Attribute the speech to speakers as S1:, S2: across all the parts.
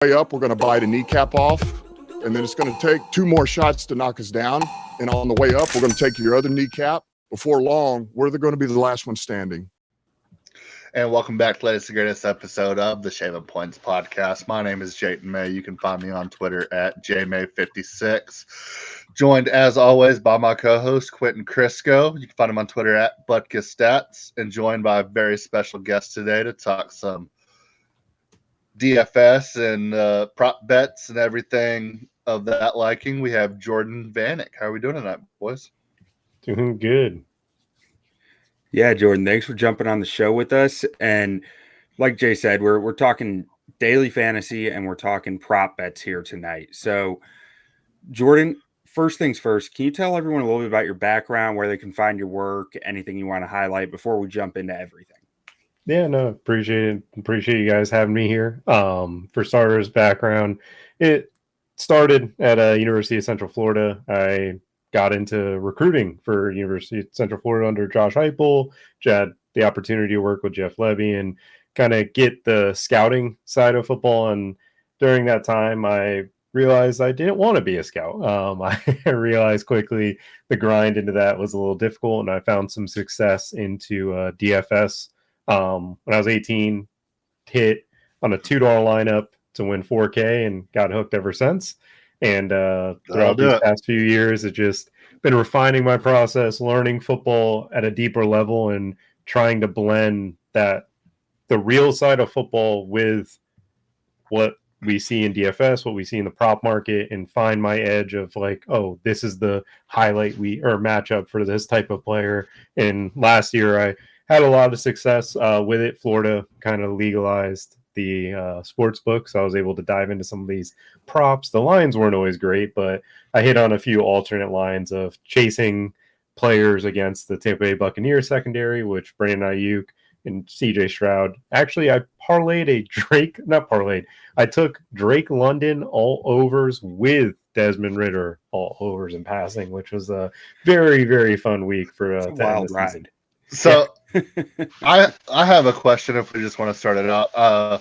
S1: way up, we're going to bite a kneecap off, and then it's going to take 2 more shots to knock us down. And on the way up, we're going to take your other kneecap. Before long, we're going to be the last one standing.
S2: And welcome back to the latest and greatest episode of the CFB Podcast. My name is Jayton May. You can find me on Twitter at jmay56. Joined, as always, by my co-host, Quentin Crisco. You can find him on Twitter at Butkus and joined by a very special guest today to talk some DFS and prop bets and everything of that liking. We have Jordan Vanek. How are we doing tonight, boys?
S3: Doing good.
S4: Yeah, Jordan, thanks for jumping on the show with us. And like Jay said, we're talking daily fantasy and we're talking prop bets here tonight. So, Jordan, first things first, can you tell everyone a little bit about your background, where they can find your work, anything you want to highlight before we jump into everything?
S3: Yeah, no, appreciate it. Appreciate you guys having me here. For starters, background, it started at University of Central Florida. I got into recruiting for University of Central Florida under Josh Heupel. Had the opportunity to work with Jeff Levy and kind of get the scouting side of football. And during that time, I realized I didn't want to be a scout. I realized quickly the grind into that was a little difficult, and I found some success into DFS. When I was 18, hit on a $2 lineup to win 4K and got hooked ever since. And throughout these past few years, it's just been refining my process, learning football at a deeper level and trying to blend the real side of football with what we see in DFS, what we see in the prop market, and find my edge of like, oh, this is the highlight or matchup for this type of player. And last year I had a lot of success with it. Florida kind of legalized the sports book, so I was able to dive into some of these props. The lines weren't always great, but I hit on a few alternate lines of chasing players against the Tampa Bay Buccaneers secondary, which Brandon Ayuk and CJ Stroud. Actually, I I took Drake London all overs with Desmond Ridder all overs in passing, which was a very, very fun week for a
S4: wild ride.
S2: So I have a question if we just want to start it out. I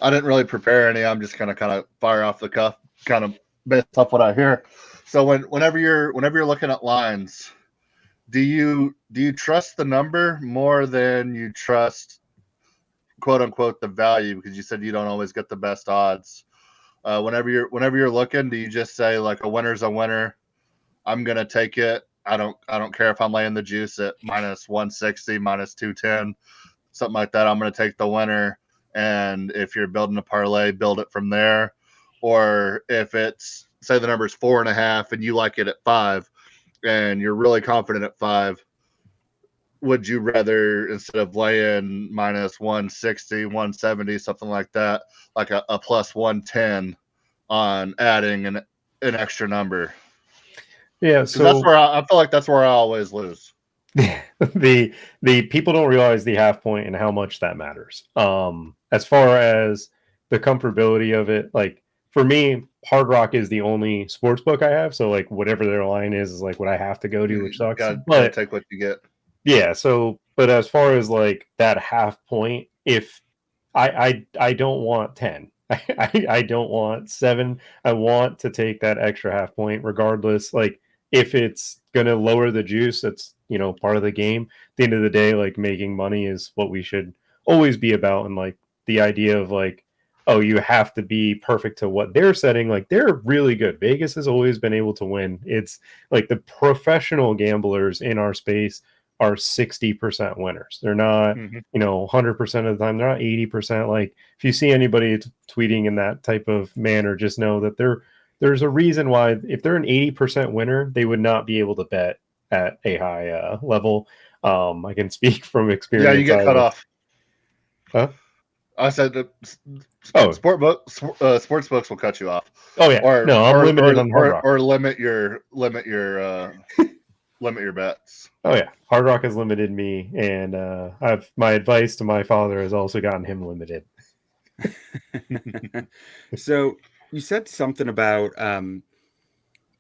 S2: didn't really prepare any. I'm just gonna kind of fire off the cuff, kind of based off what I hear. So whenever you're looking at lines, do you trust the number more than you trust, quote unquote, the value? Because you said you don't always get the best odds. Whenever you're looking, do you just say like a winner's a winner? I'm gonna take it. I don't care if I'm laying the juice at minus 160, minus 210, something like that. I'm going to take the winner. And if you're building a parlay, build it from there. Or if it's, say the number's 4.5 and you like it at 5 and you're really confident at 5, would you rather, instead of laying minus 160, 170, something like that, like a plus 110 on adding an extra number?
S3: Yeah, so
S2: that's where I feel like that's where I always lose.
S3: the people don't realize the half point and how much that matters. As far as the comfortability of it, like for me, Hard Rock is the only sports book I have. So like whatever their line is like what I have to go to, which sucks.
S2: Gotta take what you get.
S3: Yeah. So, but as far as like that half point, if I don't want 10. I don't want 7. I want to take that extra half point regardless. Like if it's going to lower the juice, that's, part of the game. At the end of the day, like making money is what we should always be about. And like the idea of like, oh, you have to be perfect to what they're setting. Like they're really good. Vegas has always been able to win. It's like the professional gamblers in our space are 60% winners. They're not, 100% of the time. They're not 80%. Like if you see anybody tweeting in that type of manner, just know that there's a reason why if they're an 80% winner, they would not be able to bet at a high level. I can speak from experience.
S2: Yeah, you get cut off.
S3: Huh?
S2: I said sports books will cut you off.
S3: Oh yeah, I'm limited on Hard Rock.
S2: Or limit your limit your bets.
S3: Oh yeah, Hard Rock has limited me, and my advice to my father has also gotten him limited.
S4: So you said something about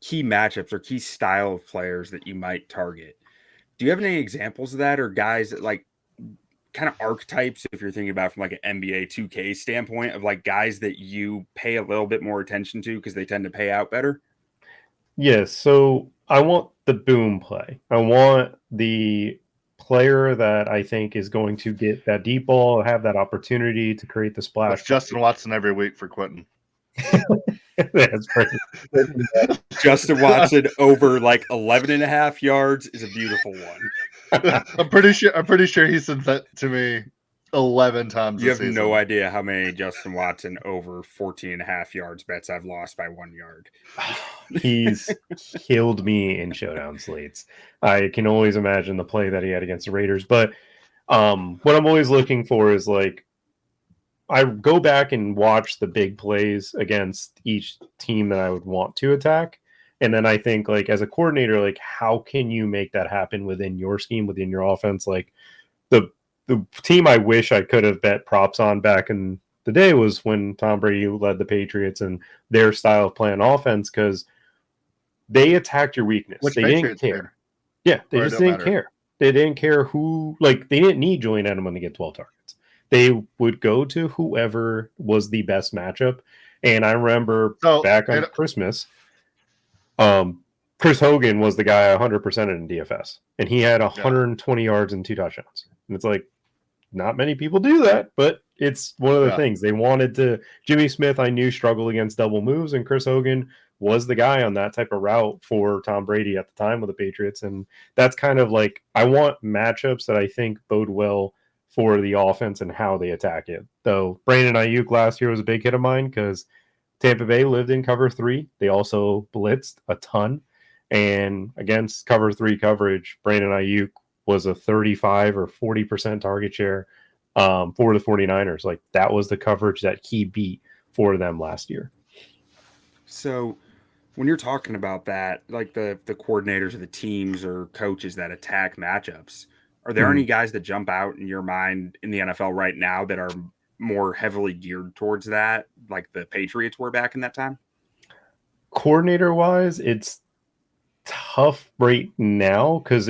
S4: key matchups or key style of players that you might target. Do you have any examples of that, or guys that like kind of archetypes, if you're thinking about from like an NBA 2K standpoint, of like guys that you pay a little bit more attention to because they tend to pay out better?
S3: Yes. So I want the boom play. I want the player that I think is going to get that deep ball, have that opportunity to create the splash.
S2: That's Justin Watson every week for Quentin.
S3: That's pretty.
S4: Justin Watson over like 11.5 yards is a beautiful one.
S2: I'm pretty sure he sent that to me 11 times.
S4: You have no idea how many Justin Watson over 14.5 yards bets I've lost by 1 yard.
S3: He's killed me in showdown slates. I can always imagine the play that he had against the Raiders. But what I'm always looking for is like, I go back and watch the big plays against each team that I would want to attack. And then I think, like, as a coordinator, like, how can you make that happen within your scheme, within your offense? Like, the team I wish I could have bet props on back in the day was when Tom Brady led the Patriots and their style of playing offense, because they attacked your weakness. They didn't care. Yeah, they just didn't care. They didn't care who, like, they didn't need Julian Edelman to get 12 targets. They would go to whoever was the best matchup. And I remember back on Christmas, Chris Hogan was the guy 100% in DFS. And he had 120 yards and 2 touchdowns. And it's like, not many people do that, but it's one of the things. They wanted to. Jimmy Smith, I knew, struggled against double moves, and Chris Hogan was the guy on that type of route for Tom Brady at the time with the Patriots. And that's kind of like, I want matchups that I think bode well for the offense and how they attack it. Though Brandon Ayuk last year was a big hit of mine because Tampa Bay lived in cover 3. They also blitzed a ton. And against cover 3 coverage, Brandon Ayuk was a 35 or 40% target share for the 49ers. Like, that was the coverage that he beat for them last year.
S4: So when you're talking about that, like the coordinators or the teams or coaches that attack matchups, are there any guys that jump out in your mind in the NFL right now that are more heavily geared towards that, like the Patriots were back in that time?
S3: Coordinator-wise, it's tough right now because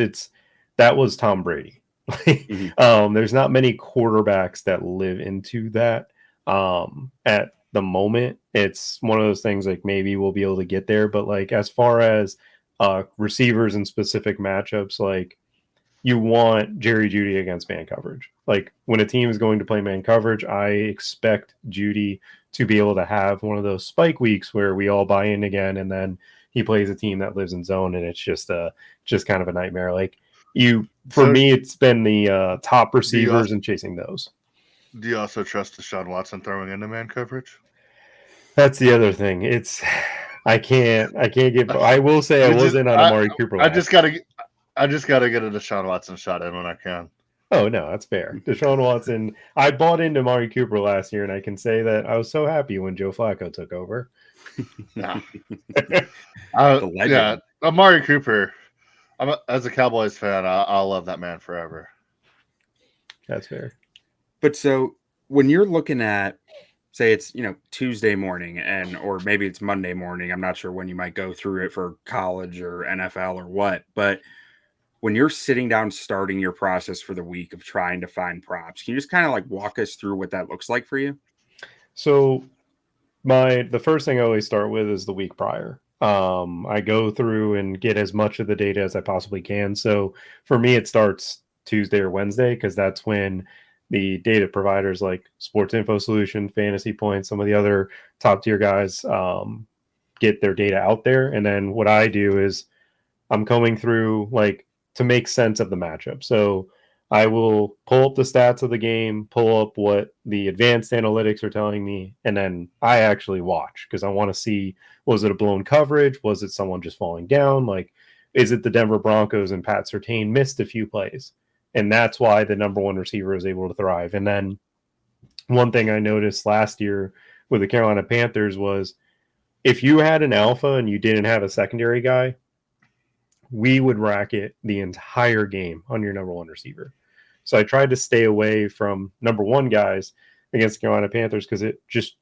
S3: that was Tom Brady. There's not many quarterbacks that live into that at the moment. It's one of those things like maybe we'll be able to get there, but like as far as receivers and specific matchups, like you want Jerry Jeudy against man coverage. Like when a team is going to play man coverage, I expect Jeudy to be able to have one of those spike weeks where we all buy in again, and then he plays a team that lives in zone, and it's just kind of a nightmare. Like for me, it's been the top receivers and chasing those.
S2: Do you also trust Deshaun Watson throwing into man coverage?
S3: That's the other thing. I can't get. I will say I wasn't on Amari Cooper.
S2: I just gotta get a Deshaun Watson shot in when I can.
S3: Oh no, that's fair. Deshaun Watson. I bought into Amari Cooper last year, and I can say that I was so happy when Joe Flacco took over.
S2: Yeah, Amari Cooper. As a Cowboys fan, I'll love that man forever.
S3: That's fair.
S4: But so when you're looking at, say it's, Tuesday morning or maybe it's Monday morning, I'm not sure when you might go through it for college or NFL or what, but when you're sitting down starting your process for the week of trying to find props, can you just kind of like walk us through what that looks like for you?
S3: So the first thing I always start with is the week prior. I go through and get as much of the data as I possibly can. So for me, it starts Tuesday or Wednesday because that's when the data providers like Sports Info Solution, Fantasy Points, some of the other top tier guys get their data out there. And then what I do is I'm going through like to make sense of the matchup. So I will pull up the stats of the game, pull up what the advanced analytics are telling me, and then I actually watch because I want to see, was it a blown coverage? Was it someone just falling down? Like, is it the Denver Broncos and Pat Surtain missed a few plays? And that's why the number one receiver is able to thrive. And then one thing I noticed last year with the Carolina Panthers was if you had an alpha and you didn't have a secondary guy, we would rack it the entire game on your number one receiver. So I tried to stay away from number one guys against the Carolina Panthers because it just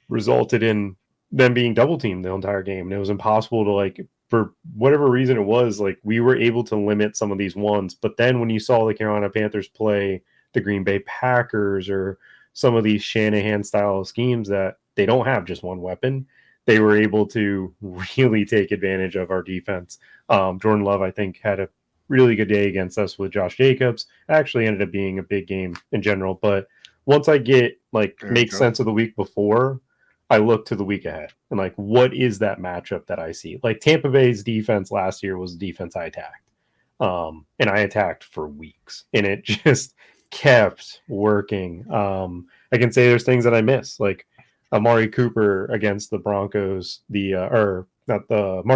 S3: resulted in them being double teamed the entire game. And it was impossible to, like, for whatever reason it was, like we were able to limit some of these ones. But then when you saw the Carolina Panthers play the Green Bay Packers or some of these Shanahan style schemes that they don't have just one weapon. They were able to really take advantage of our defense. Jordan Love, I think, had a really good day against us with Josh Jacobs. Actually ended up being a big game in general. But once I get make sense of the week before, I look to the week ahead and what is that matchup that I see? Like Tampa Bay's defense last year was the defense I attacked. And I attacked for weeks and it just kept working. I can say there's things that I miss, like Amari Cooper against the Broncos, Amari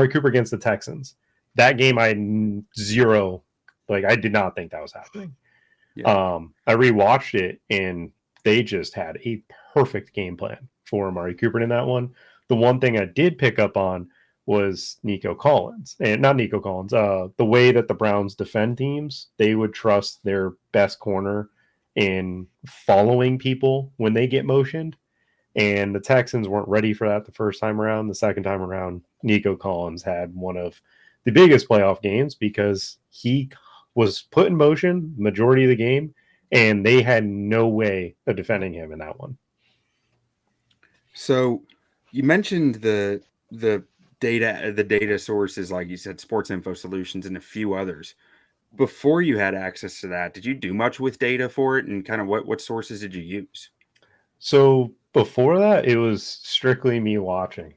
S3: Cooper against the Texans. That game I did not think that was happening. Yeah. I rewatched it and they just had a perfect game plan for Amari Cooper in that one. The one thing I did pick up on was Nico Collins, and not Nico Collins. The way that the Browns defend teams, they would trust their best corner in following people when they get motioned. And the Texans weren't ready for that the first time around. The second time around, Nico Collins had one of the biggest playoff games because he was put in motion majority of the game, and they had no way of defending him in that one.
S4: So you mentioned the data sources, like you said, Sports Info Solutions and a few others. Before you had access to that, did you do much with data for it, and kind of what sources did you use?
S3: So before that, it was strictly me watching.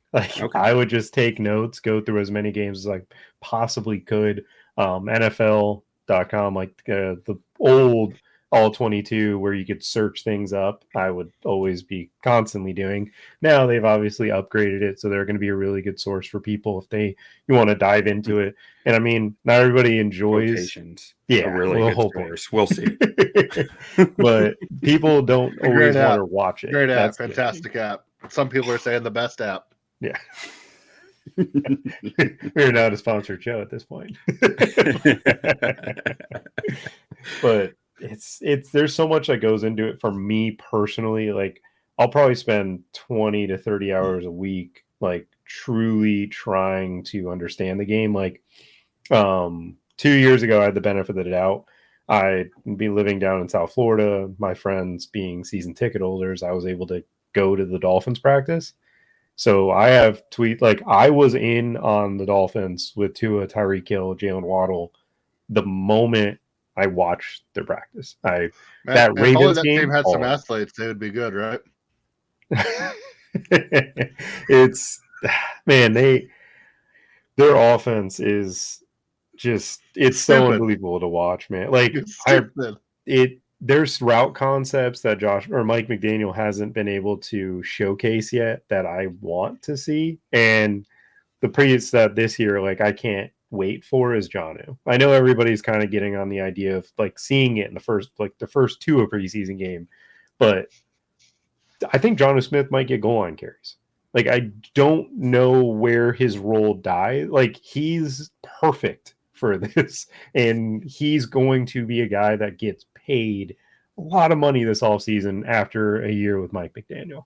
S3: I would just take notes, go through as many games as I possibly could. NFL.com, the old All 22 where you could search things up, I would always be constantly doing. Now they've obviously upgraded it, so they're going to be a really good source for people if you want to dive into it. And I mean, not everybody enjoys
S4: rotations.
S3: Yeah,
S4: a really good source. We'll see.
S3: But people don't always want to watch it.
S2: Great app, fantastic app. Some people are saying the best app.
S3: Yeah. We're not a sponsored show at this point. But it's there's so much that goes into it for me personally. I'll probably spend 20 to 30 hours a week truly trying to understand the game. 2 years ago I had the benefit of the doubt. I'd be living down in South Florida, my friends being season ticket holders. I was able to go to the Dolphins practice. So I have I was in on the Dolphins with Tua, Tyreek Hill, Jalen Waddle the moment I watched their practice. That Ravens game
S2: team had some athletes, they would be good, right?
S3: It's their offense is just it's so unbelievable to watch, man. There's route concepts that Mike McDaniel hasn't been able to showcase yet that I want to see. And the previous that this year, I can't wait for is Jonnu. I know everybody's kind of getting on the idea of seeing it in the first two of preseason game, but I think Jonnu Smith might get goal line carries. I don't know where his role dies. He's perfect for this, and he's going to be a guy that gets paid a lot of money this offseason after a year with Mike McDaniel.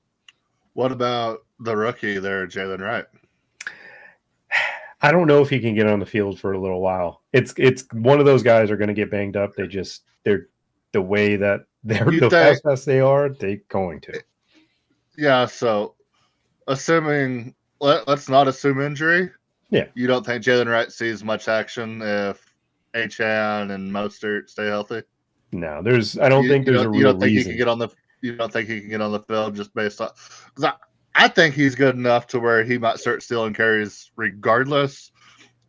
S2: What about the rookie there, Jalen Wright?
S3: I don't know if he can get on the field for a little while. It's one of those guys are going to get banged up. They're the way that they're fast they are, they're going to.
S2: Yeah, so assuming let's not assume injury.
S3: Yeah.
S2: You don't think Jalen Wright sees much action if Achane and Mostert stay healthy?
S3: No, I don't think there's a real reason. You don't think he can get on the field just based on? Because I think he's good enough to where he might start stealing carries regardless,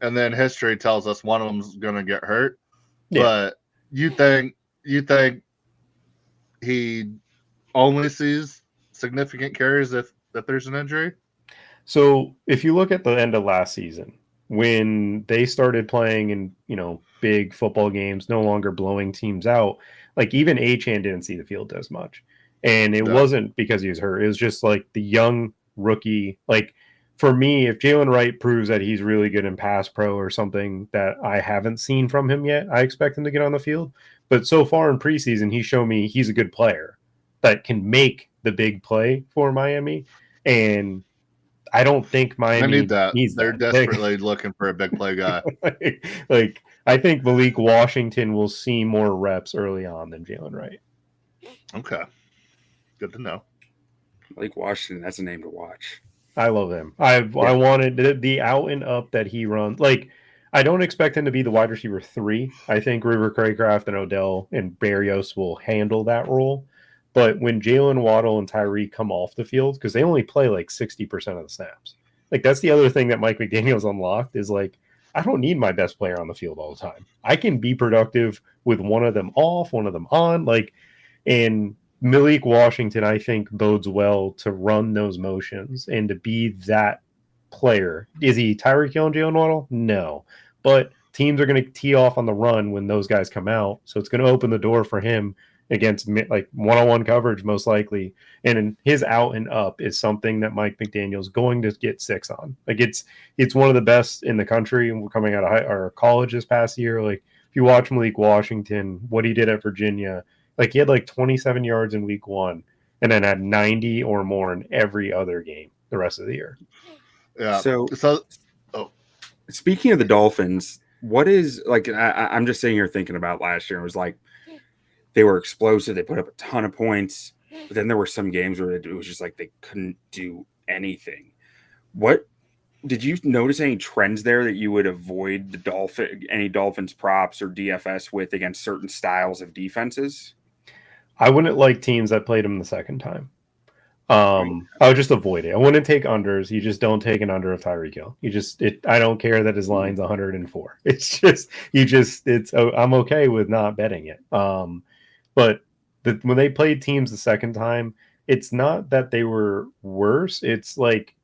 S3: and then history tells us one of them's going to get hurt. Yeah. But you think he only sees significant carries if there's an injury? So if you look at the end of last season, when they started playing in, big football games, no longer blowing teams out, even Achane didn't see the field as much. And it wasn't because he was hurt. It was just the young rookie. For me, if Jalen Wright proves that he's really good in pass pro or something that I haven't seen from him yet, I expect him to get on the field. But so far in preseason, he showed me he's a good player that can make the big play for Miami. And I don't think Miami
S2: needs that. They're desperately looking for a big play guy.
S3: I think Malik Washington will see more reps early on than Jalen Wright.
S2: Okay. Good to know.
S4: Malik Washington, that's a name to watch.
S3: I love him. I wanted the out and up that he runs. Like, I don't expect him to be the wide receiver 3. I think River Craycraft and Odell and Berrios will handle that role. But when Jalen Waddle and Tyreek come off the field, because they only play like 60% of the snaps. Like, that's the other thing that Mike McDaniel's unlocked is like, I don't need my best player on the field all the time. I can be productive with one of them off, one of them on. Like, and Malik Washington, I think, bodes well to run those motions and to be that player. Is he Tyreek Hill and Jalen Waddle? No. But teams are going to tee off on the run when those guys come out. So it's going to open the door for him against like one-on-one coverage most likely. And his out and up is something that Mike McDaniel's going to get 6 on. Like it's one of the best in the country. And we're coming out of our college this past year. Like if you watch Malik Washington, what he did at Virginia, like he had like 27 yards in week 1 and then had 90 or more in every other game the rest of the year.
S2: Yeah.
S4: So speaking of the Dolphins, what is like, I'm just sitting here thinking about last year. It was like, they were explosive. They put up a ton of points, but then there were some games where it was just like they couldn't do anything. What did you notice any trends there that you would avoid any Dolphins props or DFS with against certain styles of defenses?
S3: I wouldn't like teams that played them the second time. I would just avoid it. I wouldn't take unders. You just don't take an under of Tyreek Hill. I don't care that his line's 104. I'm okay with not betting it. But when they played teams the second time, it's not that they were worse. It's like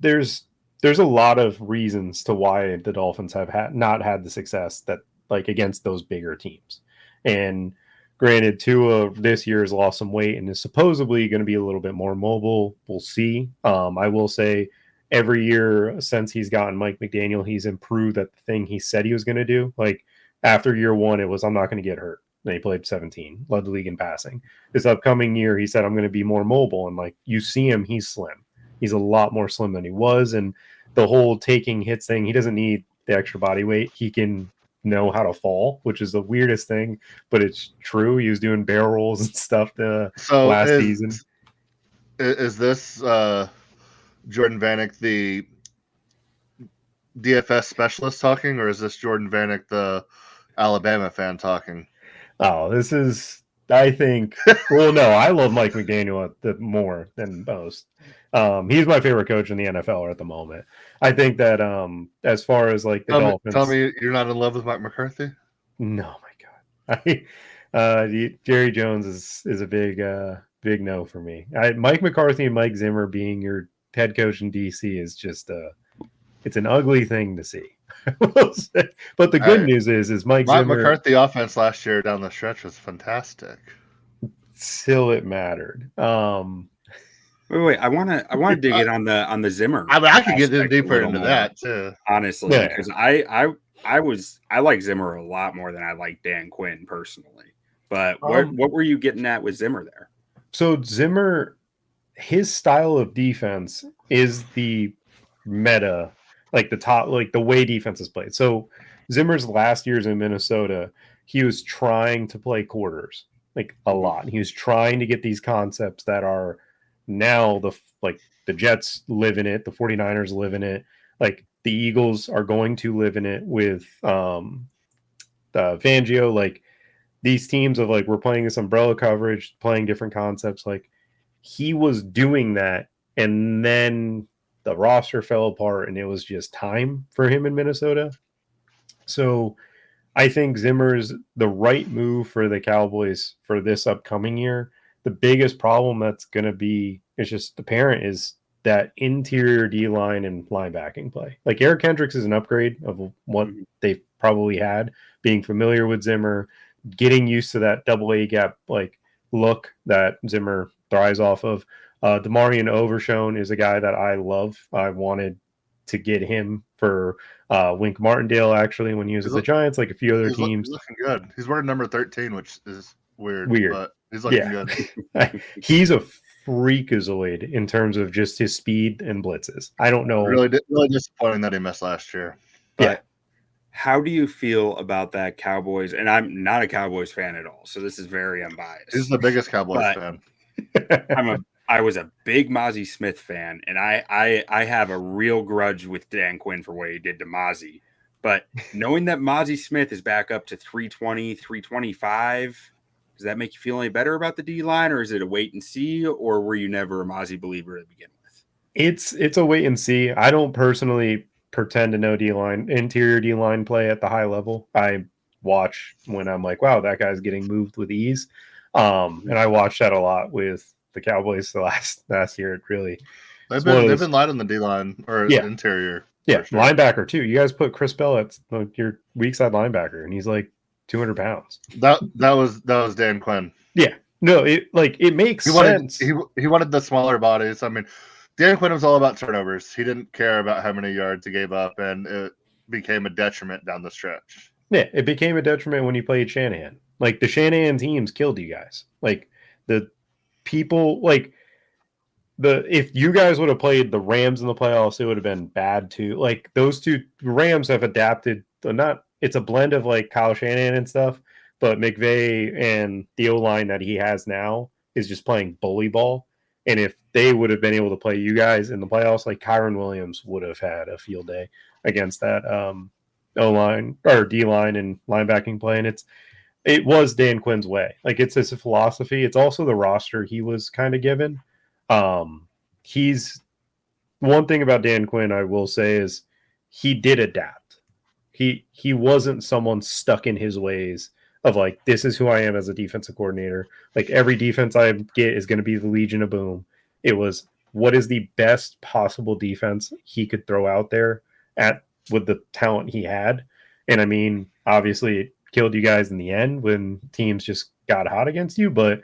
S3: there's a lot of reasons to why the Dolphins have not had the success that like against those bigger teams. And granted, Tua this year has lost some weight and is supposedly going to be a little bit more mobile. We'll see. I will say every year since he's gotten Mike McDaniel, he's improved at the thing he said he was going to do. Like after year 1, it was, I'm not going to get hurt. And he played 17, led the league in passing. This upcoming year, he said, I'm going to be more mobile. And like you see him, he's slim. He's a lot more slim than he was. And the whole taking hits thing, he doesn't need the extra body weight. He can know how to fall, which is the weirdest thing, but it's true. He was doing barrel rolls and stuff last season.
S2: Is this Jordan Vanek, the DFS specialist talking, or is this Jordan Vanek, the Alabama fan talking?
S3: Oh, this is, I think, well, no, I love Mike McDaniel more than most. He's my favorite coach in the NFL at the moment. I think that as far as like the Dolphins.
S2: Tell me you're not in love with Mike McCarthy?
S3: No, my God. Jerry Jones is a big no for me. Mike McCarthy and Mike Zimmer being your head coach in DC is just it's an ugly thing to see. But the good news is Mike Zimmer,
S2: McCarthy offense last year down the stretch was fantastic.
S3: Still, it mattered.
S4: Wait! I want to dig in on the Zimmer.
S2: I mean, I could get in deeper into that too,
S4: honestly, because I like Zimmer a lot more than I like Dan Quinn personally. But what were you getting at with Zimmer there?
S3: So Zimmer, his style of defense is the meta, like the top, like the way defense is played. So Zimmer's last years in Minnesota, he was trying to play quarters like a lot. He was trying to get these concepts that are now the Jets live in it, the 49ers live in it, like the Eagles are going to live in it with Fangio. Like these teams of like, we're playing this umbrella coverage, playing different concepts. Like he was doing that, and then the roster fell apart and it was just time for him in Minnesota. So I think Zimmer's the right move for the Cowboys for this upcoming year. The biggest problem that's going to be, it's just apparent, is that interior D-line and linebacking play. Like Eric Kendricks is an upgrade of what they've probably had, being familiar with Zimmer, getting used to that double A gap like look that Zimmer thrives off of. Demarion Overshone is a guy that I love. I wanted to get him for Wink Martindale actually when he was at the Giants, like a few other teams.
S2: He's looking good. He's wearing number 13, which is weird. But he's looking good.
S3: He's a freakazoid in terms of just his speed and blitzes. I don't know.
S2: Really disappointing that he missed last year. But
S4: How do you feel about that Cowboys? And I'm not a Cowboys fan at all, so this is very unbiased.
S2: He's the biggest Cowboys fan.
S4: I was a big Mozzie Smith fan, and I have a real grudge with Dan Quinn for what he did to Mozzie. But knowing that Mozzie Smith is back up to 320, 325, does that make you feel any better about the D-line, or is it a wait and see, or were you never a Mozzie believer to begin with?
S3: It's a wait and see. I don't personally pretend to know interior D-line play at the high level. I watch when I'm like, wow, that guy's getting moved with ease. And I watched that a lot with the Cowboys the last year. It really
S2: they've been light on the D-line or interior.
S3: Yeah, sure. Linebacker too. You guys put Chris Bell at your weak side linebacker, and he's like 200 pounds.
S2: That was Dan Quinn.
S3: Yeah, no, it makes sense.
S2: He wanted the smaller bodies. I mean, Dan Quinn was all about turnovers. He didn't care about how many yards he gave up, and it became a detriment down the stretch.
S3: Yeah, it became a detriment when he played Shanahan. Like the Shanahan teams killed you guys. Like the people like. If you guys would have played the Rams in the playoffs, it would have been bad too. Like those two Rams have adapted. It's a blend of like Kyle Shanahan and stuff, but McVay and the O-line that he has now is just playing bully ball. And if they would have been able to play you guys in the playoffs, like Kyron Williams would have had a field day against that O-line or D-line and linebacking play. And it was Dan Quinn's way. Like it's his philosophy. It's also the roster he was kind of given. He's one thing about Dan Quinn I will say is he did adapt. He wasn't someone stuck in his ways of like, this is who I am as a defensive coordinator. Like every defense I get is going to be the Legion of Boom. It was what is the best possible defense he could throw out there with the talent he had. And I mean, obviously it killed you guys in the end when teams just got hot against you, but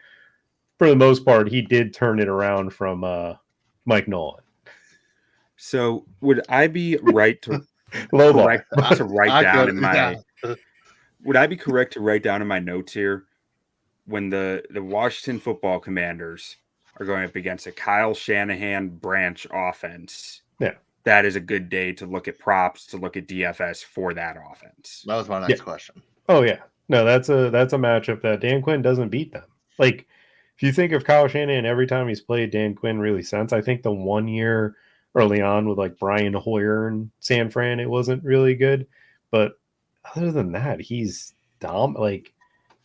S3: for the most part, he did turn it around from Mike Nolan.
S4: So would I be right to write down in my would I be correct to write down in my notes here when the Washington Football Commanders are going up against a Kyle Shanahan branch offense?
S3: Yeah.
S4: That is a good day to look at props, to look at DFS for that offense.
S2: That was my next question.
S3: Oh yeah. No, that's a matchup that Dan Quinn doesn't beat them. Like if you think of Kyle Shanahan, every time he's played Dan Quinn really since, I think the 1 year early on with like Brian Hoyer and San Fran, it wasn't really good. But other than that, he's like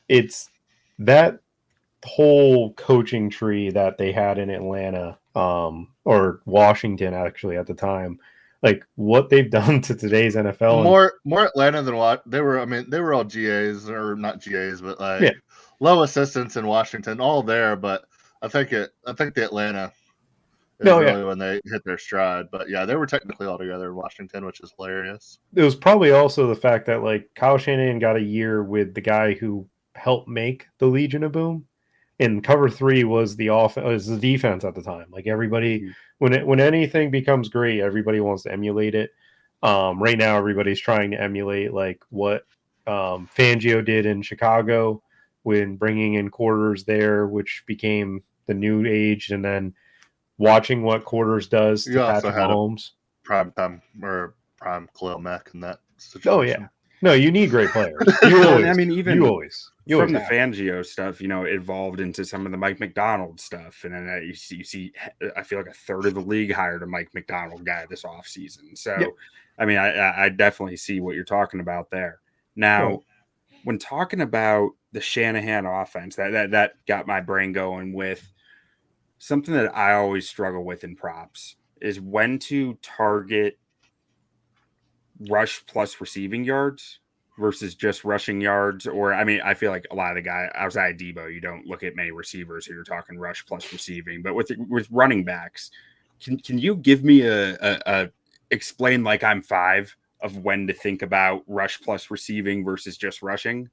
S3: it's that whole coaching tree that they had in Atlanta, or Washington actually at the time, like what they've done to today's NFL.
S2: More Atlanta than what they were. I mean, they were all GAs or not GAs, but like low assistants in Washington, all there. But I think the Atlanta is really when they hit their stride. But yeah, they were technically all together in Washington, which is hilarious.
S3: It was probably also the fact that like Kyle Shanahan got a year with the guy who helped make the Legion of Boom. And cover 3 was the defense at the time. Like everybody, when anything becomes great, everybody wants to emulate it. Right now, everybody's trying to emulate like what Fangio did in Chicago when bringing in quarters there, which became the new age, and then watching what quarters does to Patrick Mahomes.
S2: Prime time or prime Khalil Mack in that situation.
S3: Oh yeah, no, you need great players. You always.
S4: From the Fangio stuff, evolved into some of the Mike McDonald stuff. And then you see, I feel like a third of the league hired a Mike McDonald guy this offseason. So, I mean, I definitely see what you're talking about there. Now, when talking about the Shanahan offense, that got my brain going with something that I always struggle with in props is when to target rush plus receiving yards versus just rushing yards. Or, I mean, I feel like a lot of the guys outside Debo, you don't look at many receivers who you're talking rush plus receiving. But with running backs, can you give me a explain like I'm 5 of when to think about rush plus receiving versus just rushing?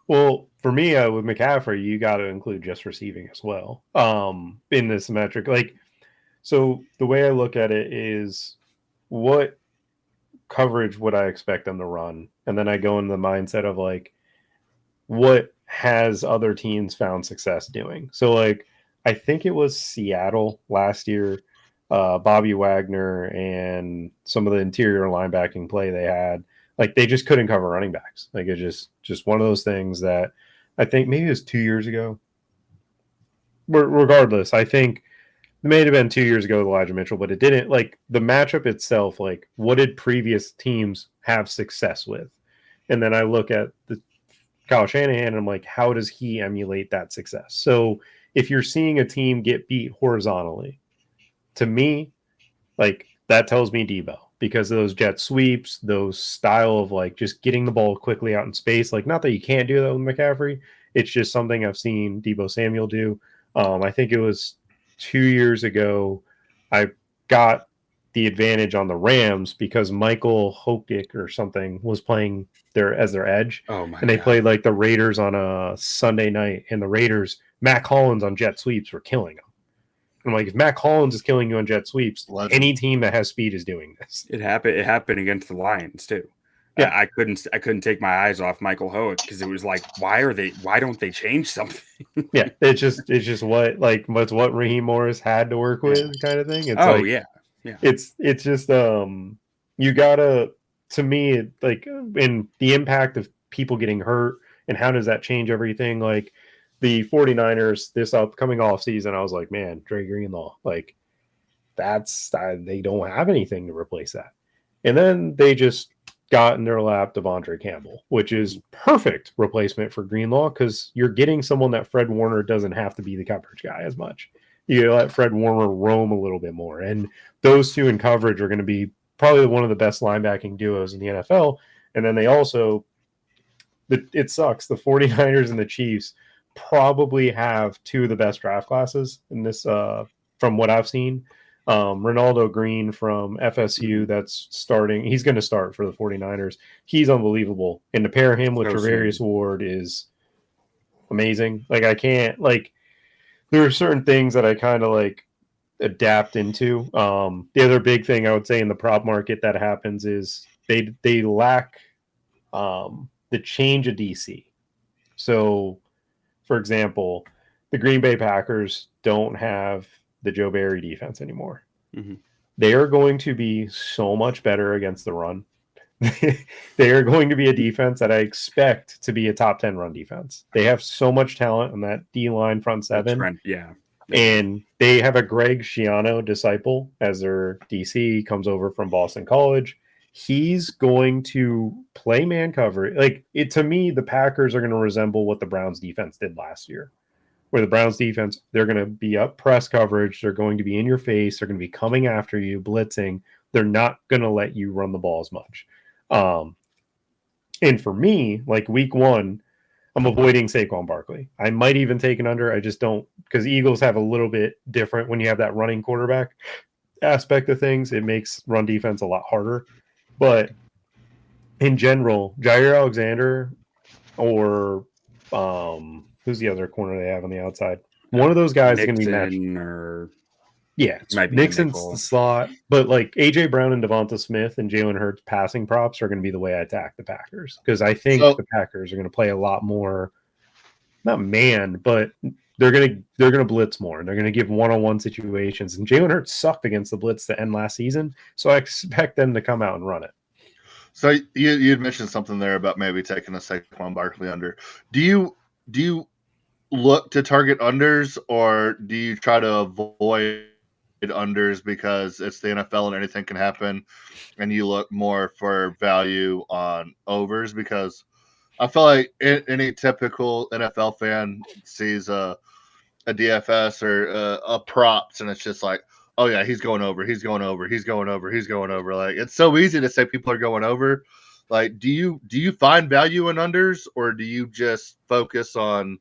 S3: Well, for me, with McCaffrey, you got to include just receiving as well in this metric. Like, so the way I look at it is what coverage would I expect them to run? And then I go into the mindset of like, what has other teams found success doing? So like, I think it was Seattle last year, Bobby Wagner and some of the interior linebacking play they had. Like they just couldn't cover running backs. Like it's just one of those things that I think maybe it was 2 years ago. Regardless, I think it may have been 2 years ago with Elijah Mitchell, but it didn't. Like the matchup itself, like what did previous teams have success with? And then I look at the Kyle Shanahan and I'm like, how does he emulate that success? So if you're seeing a team get beat horizontally, to me, like that tells me Debo, because of those jet sweeps, those style of like just getting the ball quickly out in space. Like, not that you can't do that with McCaffrey. It's just something I've seen Debo Samuel do. I think it was 2 years ago. I got the advantage on the Rams because Michael Hokick or something was playing as their edge.
S4: Oh my!
S3: And they
S4: God.
S3: played like the Raiders on a Sunday night, and the Raiders, Matt Collins on jet sweeps were killing them. I'm like, if Matt Collins is killing you on jet sweeps, any team that has speed is doing this.
S4: It happened against the Lions too.
S3: Yeah,
S4: I couldn't take my eyes off Michael Hoek because it was like, why don't they change something?
S3: Yeah, it's just what Raheem Morris had to work with, kind of thing. It's
S4: yeah.
S3: It's just you gotta, to me, like, in the impact of people getting hurt and how does that change everything? Like the 49ers this upcoming off season, I was like, man, Dre Greenlaw, like they don't have anything to replace that. And then they just got in their lap Devondre Campbell, which is perfect replacement for Greenlaw because you're getting someone that Fred Warner doesn't have to be the coverage guy as much. You let Fred Warner roam a little bit more. And those two in coverage are going to be probably one of the best linebacking duos in the NFL. And then they also, it sucks, the 49ers and the Chiefs probably have two of the best draft classes in this, from what I've seen. Ronaldo Green from FSU, that's starting. He's going to start for the 49ers. He's unbelievable. And to pair him with Travarius Ward is amazing. Like, I can't, like, there are certain things that I kind of like adapt into. The other big thing I would say in the prop market that happens is they lack the change of DC. So, for example, the Green Bay Packers don't have the Joe Barry defense anymore.
S4: Mm-hmm.
S3: They are going to be so much better against the run. They are going to be a defense that I expect to be a top 10 run defense. They have so much talent on that D-line front seven.
S4: Yeah.
S3: And they have a Greg Schiano disciple as their DC, comes over from Boston College. He's going to play man cover. Like, to me, the Packers are going to resemble what the Browns defense did last year. Where the Browns defense, they're going to be up press coverage. They're going to be in your face. They're going to be coming after you, blitzing. They're not going to let you run the ball as much. And for me, like week one, I'm avoiding Saquon Barkley. I might even take an under. I just don't, because Eagles have a little bit different when you have that running quarterback aspect of things. It makes run defense a lot harder. But in general, Jair Alexander or who's the other corner they have on the outside? One of those guys is going to be matched. Nixon's the slot. But like A.J. Brown and Devonta Smith and Jalen Hurts passing props are going to be the way I attack the Packers. Because I think the Packers are going to play a lot more, not man, but they're going to blitz more. They're going to give one-on-one situations. And Jalen Hurts sucked against the blitz to end last season. So I expect them to come out and run it.
S2: So you'd mentioned something there about maybe taking a Saquon Barkley under. Do you look to target unders, or do you try to avoid unders because it's the NFL and anything can happen, and you look more for value on overs? Because I feel like any typical NFL fan sees a DFS or a props, and it's just like, oh yeah, he's going over. Like, it's so easy to say people are going over. Like, do you find value in unders, or do you just focus on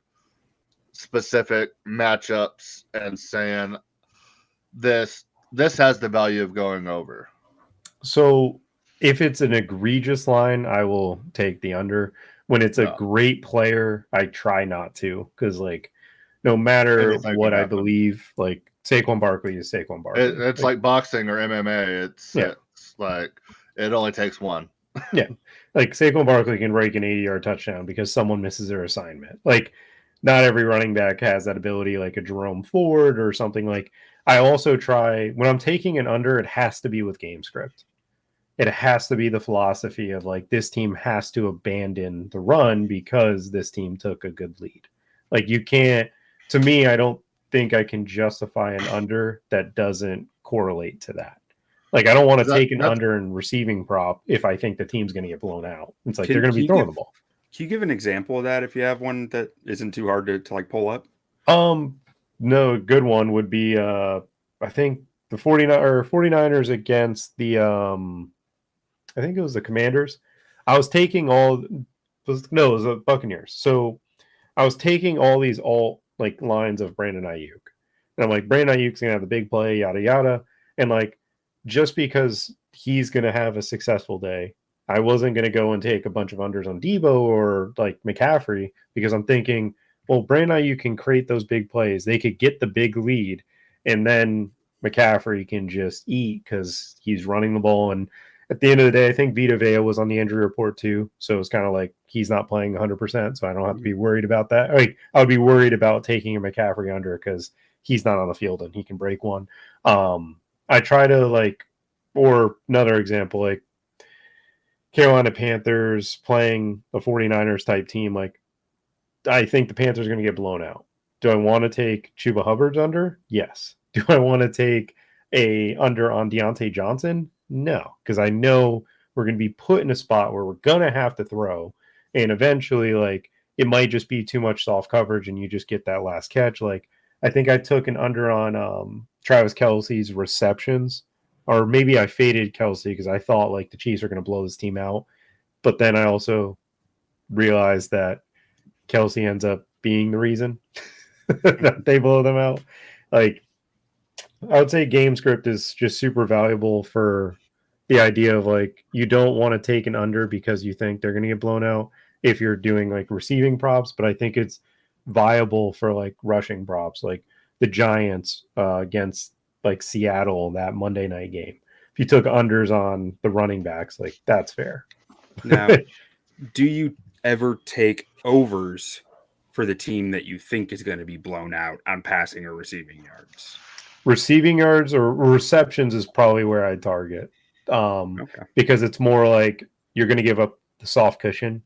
S2: specific matchups and saying this has the value of going over?
S3: So if it's an egregious line, I will take the under. When it's a great player, I try not to, because like no matter what I believe, like Saquon Barkley is Saquon Barkley.
S2: It's like boxing or MMA. It's like it only takes one.
S3: Yeah, like Saquon Barkley can break an 80-yard touchdown because someone misses their assignment. Like, not every running back has that ability, like a Jerome Ford or something. Like, I also try, when I'm taking an under, it has to be with game script. it has to be the philosophy of like this team has to abandon the run because this team took a good lead. Like you can't, to me, I don't think I can justify an under that doesn't correlate to that. Like I don't want to take an under in receiving prop if I think the team's going to get blown out. It's like they're going to be throwing the ball.
S4: Can you give an example of that if you have one that isn't too hard to like pull up?
S3: No, a good one would be I think the 49ers against the I think it was the Commanders. I was taking it was the Buccaneers. So I was taking all these like lines of Brandon Ayuk. And I'm like, Brandon Ayuk's gonna have the big play, yada yada. And like just because he's gonna have a successful day, I wasn't going to go and take a bunch of unders on Debo or like McCaffrey because I'm thinking, well, Brandon Ayuk can create those big plays. They could get the big lead, and then McCaffrey can just eat because he's running the ball. And at the end of the day, I think Vita Vea was on the injury report too. So it's kind of like he's not playing 100%. So I don't have to be worried about that. Like I would be worried about taking a McCaffrey under because he's not on the field and he can break one. I try to like, or another example, like, Carolina Panthers playing a 49ers type team, like I think the Panthers are going to get blown out. Do I want to take Chuba Hubbard's under? Yes. Do I want to take a under on Deontay Johnson? No, because I know we're going to be put in a spot where we're going to have to throw, and eventually like it might just be too much soft coverage and you just get that last catch. Like I think I took an under on Travis Kelce's receptions. Or maybe I faded Kelce because I thought like the Chiefs are going to blow this team out. But then I also realized that Kelce ends up being the reason that they blow them out. Like I would say game script is just super valuable for the idea of like you don't want to take an under because you think they're going to get blown out if you're doing like receiving props. But I think it's viable for like rushing props, like the Giants against like Seattle, that Monday night game. If you took unders on the running backs, like that's fair.
S4: Now, do you ever take overs for the team that you think is going to be blown out on passing or receiving yards?
S3: Receiving yards or receptions is probably where I target. Because it's more like you're going to give up the soft cushion.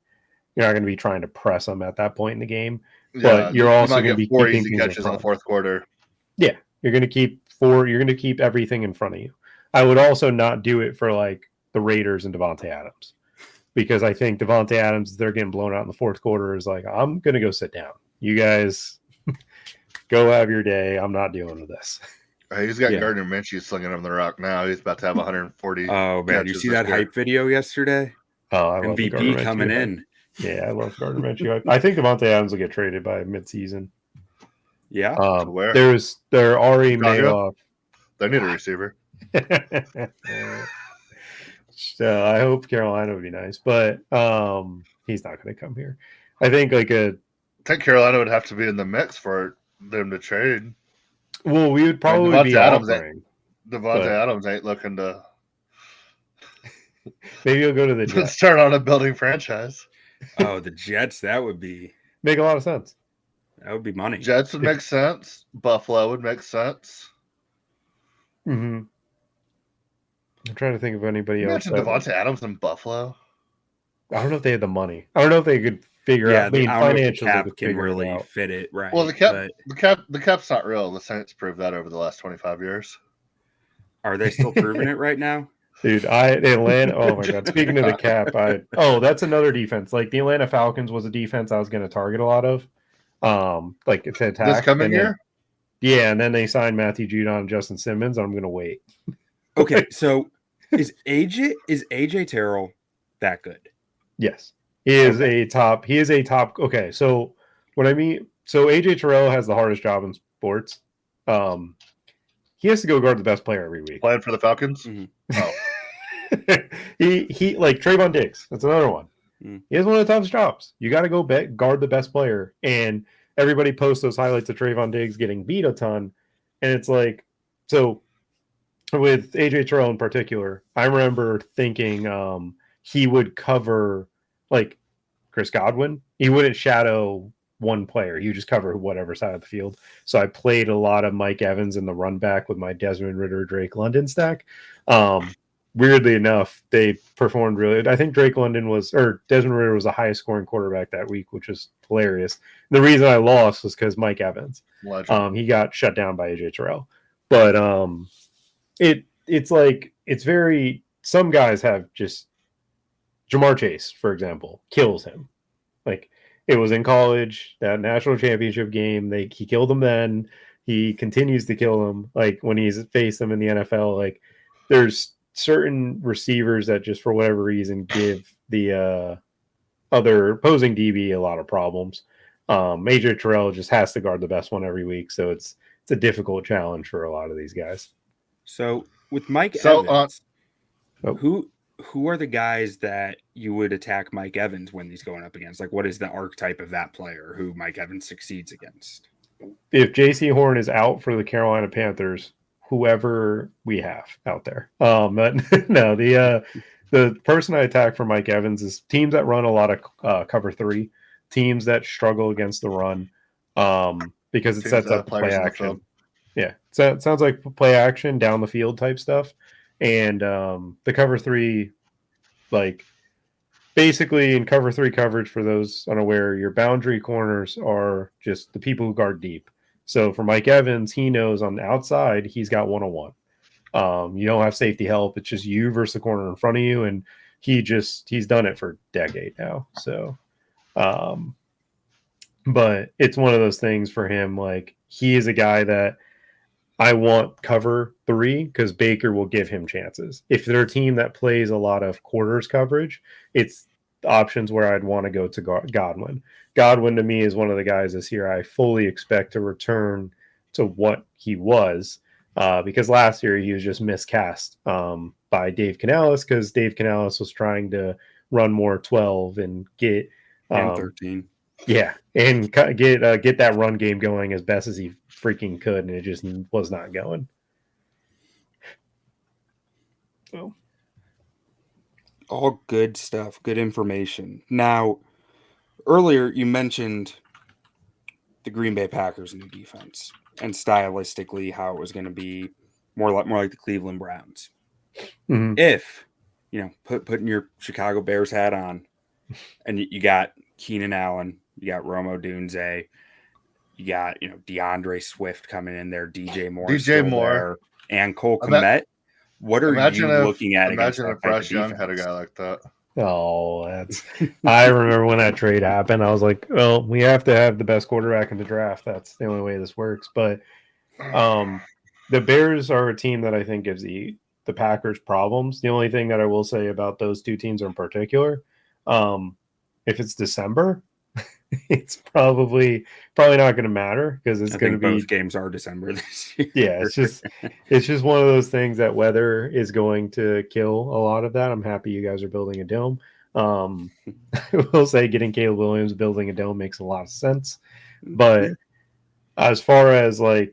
S3: You're not going to be trying to press them at that point in the game. But you're also going to be
S2: 4 easy catches in the fourth quarter.
S3: Yeah, you're going to keep you're going to keep everything in front of you. I would also not do it for like the Raiders and Devontae Adams because I think Devontae Adams, they're getting blown out in the fourth quarter, is like, I'm going to go sit down. You guys go have your day. I'm not dealing with this.
S2: He's got Gardner Minshew slinging him the rock now. He's about to have 140.
S4: Oh, man. You see that hype video yesterday?
S3: Oh, I love
S4: MVP coming in.
S3: Yeah, I love Gardner Minshew. I think Devontae Adams will get traded by midseason.
S4: Yeah.
S3: They're already made off.
S2: They need a receiver.
S3: So I hope Carolina would be nice, but he's not going to come here. I think I
S2: think Carolina would have to be in the mix for them to trade.
S3: Well, we would probably be offering.
S2: Devontae Adams ain't looking to.
S3: Maybe he'll go to the Jets.
S2: Start on a building franchise.
S4: Oh, the Jets. That would
S3: make a lot of sense.
S4: That would be money.
S2: Jets would make sense. Buffalo would make sense.
S3: Mm-hmm. I'm trying to think of anybody else.
S2: Devontae Adams in Buffalo.
S3: I don't know if they had the money. I don't know if they could figure out. I mean, financially,
S4: the cap can really fit it, right?
S2: Well, the cap's not real. The Saints proved that over the last 25 years.
S4: Are they still proving it right now?
S3: Dude, Atlanta. Oh my God! Speaking of the cap, that's another defense. Like the Atlanta Falcons was a defense I was going to target a lot of. Like it's attack.
S2: This coming year.
S3: Yeah, and then they signed Matthew Judon and Justin Simmons. I'm going to wait.
S4: Okay, so is AJ Terrell that good?
S3: Yes, he is a top. He is a top. Okay, so what I mean, so AJ Terrell has the hardest job in sports. He has to go guard the best player every week.
S2: Playing for the Falcons.
S3: Mm-hmm. Oh. he like Trayvon Diggs. That's another one. He has one of the toughest jobs. You got to go guard the best player, and everybody posts those highlights of Trayvon Diggs getting beat a ton, and it's like, so with AJ Terrell in particular, I remember thinking he would cover like Chris Godwin. He wouldn't shadow one player. He would just cover whatever side of the field. So I played a lot of Mike Evans in the run back with my Desmond Ridder, Drake London stack. weirdly enough, they performed really. I think Desmond Ridder was the highest scoring quarterback that week, which was hilarious. And the reason I lost was because Mike Evans. He got shut down by AJ Terrell. But it's like some guys have just Jamar Chase, for example, kills him. Like it was in college, that national championship game, he killed him then. He continues to kill him. Like when he's faced them in the NFL, like there's certain receivers that just for whatever reason give the other opposing DB a lot of problems. AJ Terrell just has to guard the best one every week, so it's a difficult challenge for a lot of these guys.
S4: So with Mike Evans, who are the guys that you would attack Mike Evans when he's going up against? Like, what is the archetype of that player who Mike Evans succeeds against?
S3: If J.C. Horn is out for the Carolina Panthers, whoever we have out there. But no, the person I attack for Mike Evans is teams that run a lot of cover 3, teams that struggle against the run, because it sets up play action. Yeah, so it sounds like play action, down the field type stuff. And the cover 3, like basically in cover 3 coverage, for those unaware, your boundary corners are just the people who guard deep. So for Mike Evans, he knows on the outside, he's got 1-on-1. You don't have safety help. It's just you versus the corner in front of you. And he's done it for a decade now. So, but it's one of those things for him. Like he is a guy that I want cover 3 because Baker will give him chances. If they're a team that plays a lot of quarters coverage, it's options where I'd want to go to Godwin. Godwin to me is one of the guys this year I fully expect to return to what he was, because last year he was just miscast by Dave Canales, because Dave Canales was trying to run more 12 and get
S4: 13.
S3: Yeah, and get that run game going as best as he freaking could, and it just was not going. So,
S4: all good stuff, good information. Now, earlier you mentioned the Green Bay Packers' new defense, and stylistically how it was going to be more like the Cleveland Browns.
S3: Mm-hmm.
S4: If putting your Chicago Bears hat on, and you got Keenan Allen, you got Rome Odunze, you got DeAndre Swift coming in there, DJ Moore, and Cole Kmet. What are you looking at?
S2: Imagine if Bryce Young had a guy like that.
S3: Oh, I remember when that trade happened. I was like, well, we have to have the best quarterback in the draft. That's the only way this works. But the Bears are a team that I think gives the Packers problems. The only thing that I will say about those two teams in particular, if it's December, it's probably not going to matter, because it's going to be
S4: both games are December this year.
S3: Yeah, it's just one of those things that weather is going to kill a lot of that. I'm happy you guys are building a dome. I will say getting Caleb Williams building a dome makes a lot of sense. But as far as the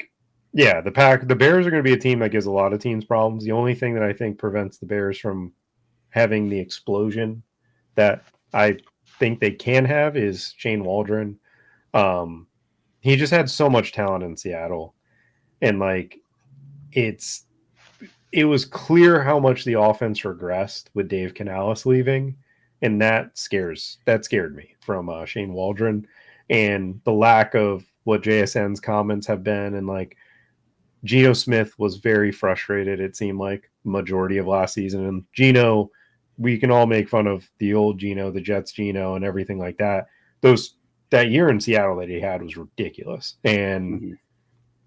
S3: Bears are going to be a team that gives a lot of teams problems. The only thing that I think prevents the Bears from having the explosion that I think they can have is Shane Waldron. He just had so much talent in Seattle, and it was clear how much the offense regressed with Dave Canales leaving, and that scared me from Shane Waldron, and the lack of what JSN's comments have been, and Geno Smith was very frustrated, it seemed like, majority of last season. And Geno, we can all make fun of the old Geno, the Jets Geno, and everything like that. That year in Seattle that he had was ridiculous. And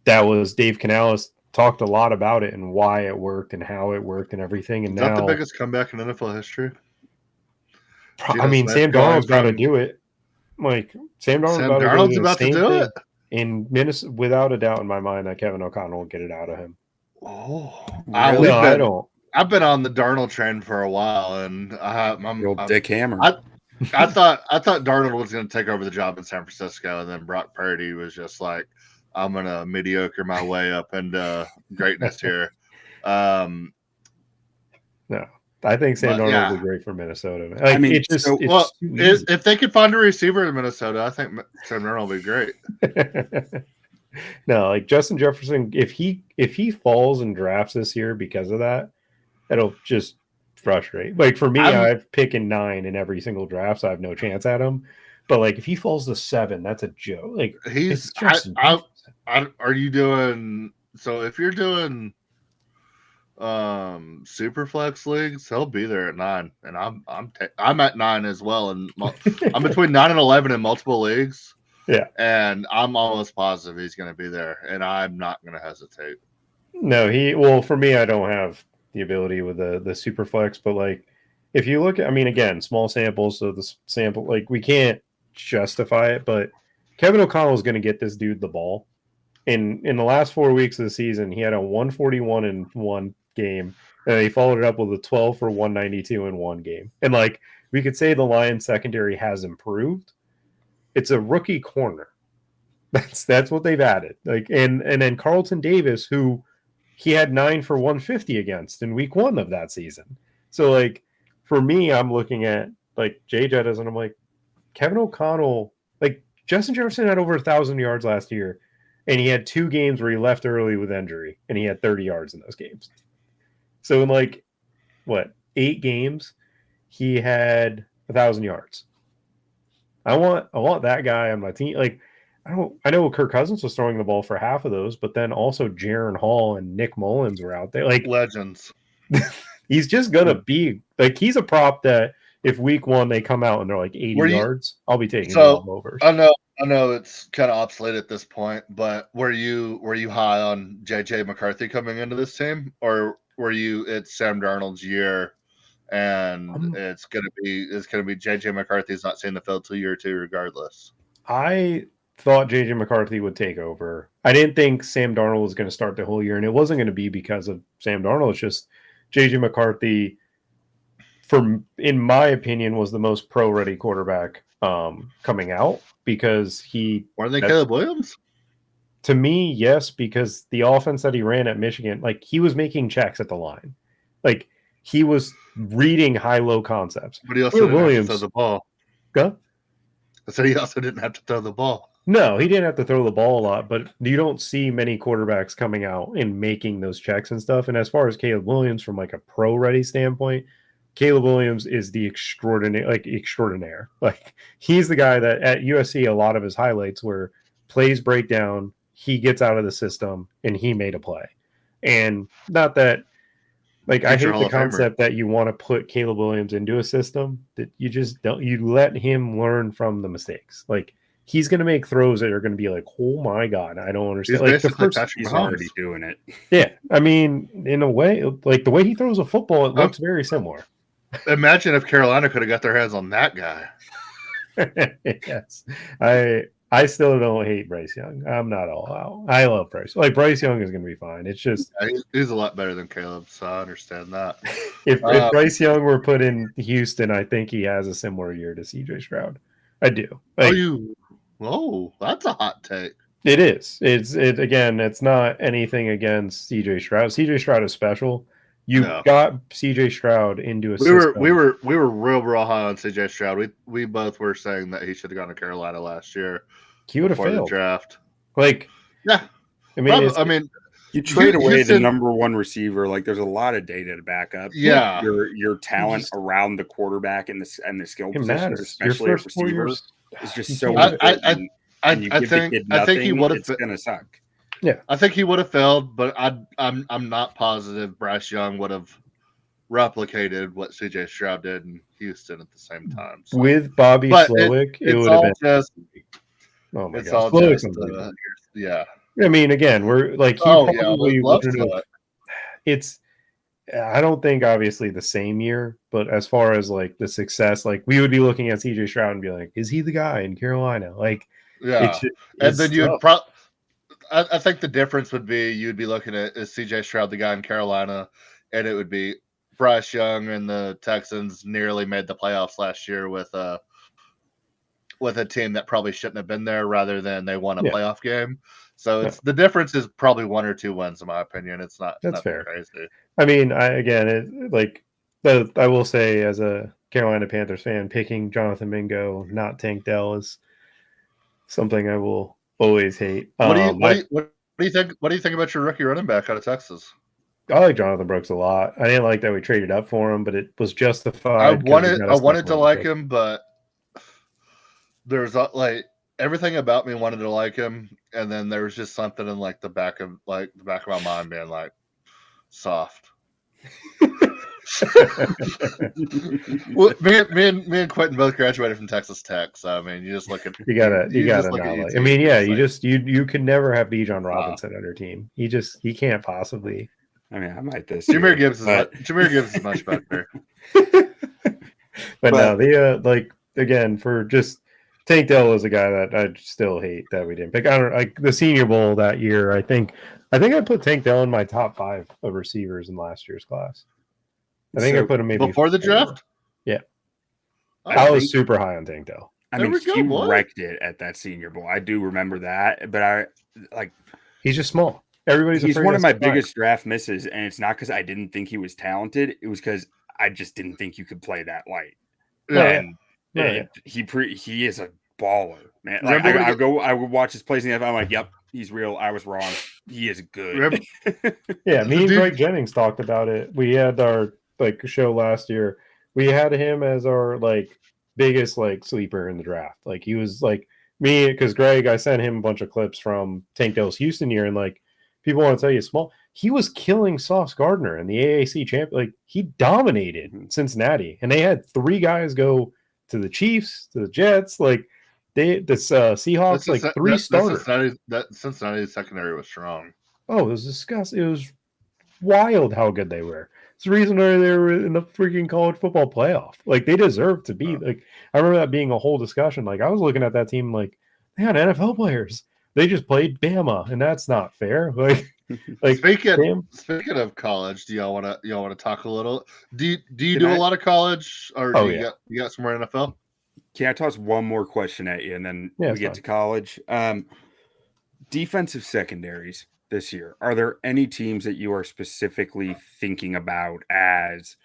S3: that was Dave Canales talked a lot about it and why it worked and how it worked and everything. And
S2: is that the biggest comeback in NFL history?
S3: Sam Darnold's got to do it. Sam Darnold's
S2: about to do it.
S3: In Minnesota, without a doubt in my mind, that Kevin O'Connell will get it out of him.
S2: Oh,
S3: really? I don't.
S2: I've been on the Darnold train for a while, and I'm
S4: Dick Hammer.
S2: I thought Darnold was going to take over the job in San Francisco, and then Brock Purdy was just like, I'm going to mediocre my way up into greatness here.
S3: No, I think Sam Darnold would be great for Minnesota.
S2: If they could find a receiver in Minnesota, I think Sam Darnold would be great.
S3: No, Justin Jefferson, if he falls in drafts this year because of that, it'll just frustrating. Like for me, I've picking 9 in every single draft, so I have no chance at him. But like if he falls to 7, that's a joke. Like
S2: he's are you doing so if you're doing super flex leagues, he'll be there at 9, and I'm at 9 as well, and I'm between 9 and 11 in multiple leagues.
S3: Yeah,
S2: and I'm almost positive he's going to be there, and I'm not going to hesitate.
S3: No, for me, I don't have the ability with the super flex, but like if you look at, I mean, again, small samples, so the sample, like we can't justify it, but Kevin O'Connell is going to get this dude the ball. In the last 4 weeks of the season, he had a 141 in one game, and he followed it up with a 12 for 192 in one game. And like we could say the Lions secondary has improved. It's a rookie corner. That's what they've added. Like and then Carlton Davis, who he had 9 for 150 against in week 1 of that season. So like for me, I'm looking at like Jay Jettas, and I'm like, Kevin O'Connell, like Justin Jefferson had over 1,000 yards last year, and he had 2 games where he left early with injury, and he had 30 yards in those games. So in like 8 games, he had 1,000 yards. I want that guy on my team. Like I know Kirk Cousins was throwing the ball for half of those, but then also Jaron Hall and Nick Mullins were out there. Like
S2: legends.
S3: He's just gonna be like he's a prop that if week 1 they come out and they're like 80 yards, I'll be taking them over.
S2: I know it's kind of obsolete at this point, but were you high on JJ McCarthy coming into this team, or were you it's Sam Darnold's year and it's gonna be JJ McCarthy's not seeing the field till year 2 regardless?
S3: I thought JJ McCarthy would take over. I didn't think Sam Darnold was going to start the whole year, and it wasn't going to be because of Sam Darnold. It's just JJ McCarthy, in my opinion, was the most pro-ready quarterback coming out because he...
S2: More than Caleb Williams?
S3: To me, yes, because the offense that he ran at Michigan, like he was making checks at the line. Like he was reading high-low concepts.
S2: But he also didn't have to throw the ball.
S3: Go?
S2: I said he also didn't have to throw the ball.
S3: No, he didn't have to throw the ball a lot, but you don't see many quarterbacks coming out and making those checks and stuff. And as far as Caleb Williams, from like a pro-ready standpoint, Caleb Williams is the extraordinaire. Like he's the guy that at USC, a lot of his highlights were plays break down, he gets out of the system, and he made a play. And not that, like, I hate the concept that you want to put Caleb Williams into a system that you just don't. You let him learn from the mistakes. Like he's going to make throws that are going to be like, oh my god, I don't understand.
S4: He's already doing it.
S3: Yeah, I mean, in a way, like the way he throws a football, it looks very similar.
S2: Imagine if Carolina could have got their hands on that guy.
S3: Yes, I still don't hate Bryce Young. I'm not all out. I love Bryce. Like Bryce Young is going to be fine. It's just
S2: he's a lot better than Caleb, so I understand that.
S3: If Bryce Young were put in Houston, I think he has a similar year to CJ Stroud. I do. Like,
S2: that's a hot take.
S3: It is. It's not anything against CJ Stroud. CJ Stroud is special. Got CJ Stroud into a system.
S2: We were real high on CJ Stroud. We both were saying that he should have gone to Carolina last year.
S3: He would have failed
S2: the draft.
S3: Like,
S2: yeah.
S3: I mean,
S4: you trade away the number 1 receiver. Like, there's a lot of data to back up.
S2: Yeah,
S4: your talent around the quarterback and the skill positions, especially a receiver, is just so.
S2: I think he would have.
S4: It's gonna suck.
S3: Yeah,
S2: I think he would have failed, but I'm not positive Bryce Young would have replicated what CJ Stroud did in Houston at the same time. So.
S3: With Bobby Slowick, it would have been.
S2: Just,
S3: oh my
S2: it's
S3: God,
S2: all just, yeah.
S3: I mean, again, we're like, it's. I don't think obviously the same year, but as far as like the success, like we would be looking at CJ Stroud and be like, is he the guy in Carolina? Like,
S2: yeah, and then you'd I think the difference would be you'd be looking at is CJ Stroud the guy in Carolina, and it would be Bryce Young and the Texans nearly made the playoffs last year with a team that probably shouldn't have been there, rather than they won a playoff game. So it's the difference is probably 1 or 2 wins, in my opinion. It's not
S3: that's fair.
S2: Crazy.
S3: I mean, I will say as a Carolina Panthers fan, picking Jonathan Mingo, not Tank Dell, is something I will always hate.
S2: What do you think? What do you think about your rookie running back out of Texas?
S3: like Jonathan Brooks a lot. I didn't like that we traded up for him, but it was justified.
S2: I wanted to like him, but there's like everything about me wanted to like him, and then there was just something in like the back of my mind being like soft. Well, me and Quentin both graduated from Texas Tech, so I mean, you gotta
S3: not like. I mean, yeah, you could never have Bijan Robinson on your team. He can't possibly.
S4: I mean, I might this.
S2: Jameer Gibbs is much better.
S3: but no, the again for just Tank Dell is a guy that I still hate that we didn't pick. I don't like the Senior Bowl that year. I think I put Tank Dell in my top 5 of receivers in last year's class. I think I put him maybe
S2: before the draft.
S3: Yeah, I was super high on Tank Dell.
S4: I mean, he wrecked it at that Senior Bowl. I do remember that, but
S3: he's just small. He's
S4: one of my biggest draft misses, and it's not because I didn't think he was talented. It was because I just didn't think you could play that light. He is a baller, man. Like I would watch his plays in the NFL. I'm like, yep, he's real. I was wrong. He is good.
S3: Yeah, me and Greg Jennings talked about it. We had our show last year. We had him as our biggest sleeper in the draft. Like he was me because Greg, I sent him a bunch of clips from Tank Dell's Houston year, and people want to tell you small. He was killing Sauce Gardner in the AAC champ. He dominated Cincinnati, and they had 3 guys go to the Chiefs, to the Jets. Seahawks, 3 starters.
S2: That Cincinnati secondary was strong.
S3: Oh, it was disgusting. It was wild how good they were. It's the reason why they were in the freaking college football playoff. They deserve to be. I remember that being a whole discussion. I was looking at that team they had NFL players. They just played Bama, and that's not fair.
S2: Speaking of college, do y'all want to talk a little? Do you do a lot of college, or you got some more NFL?
S4: Can I toss one more question at you, and then we get to college? Defensive secondaries this year. Are there any teams that you are specifically thinking about as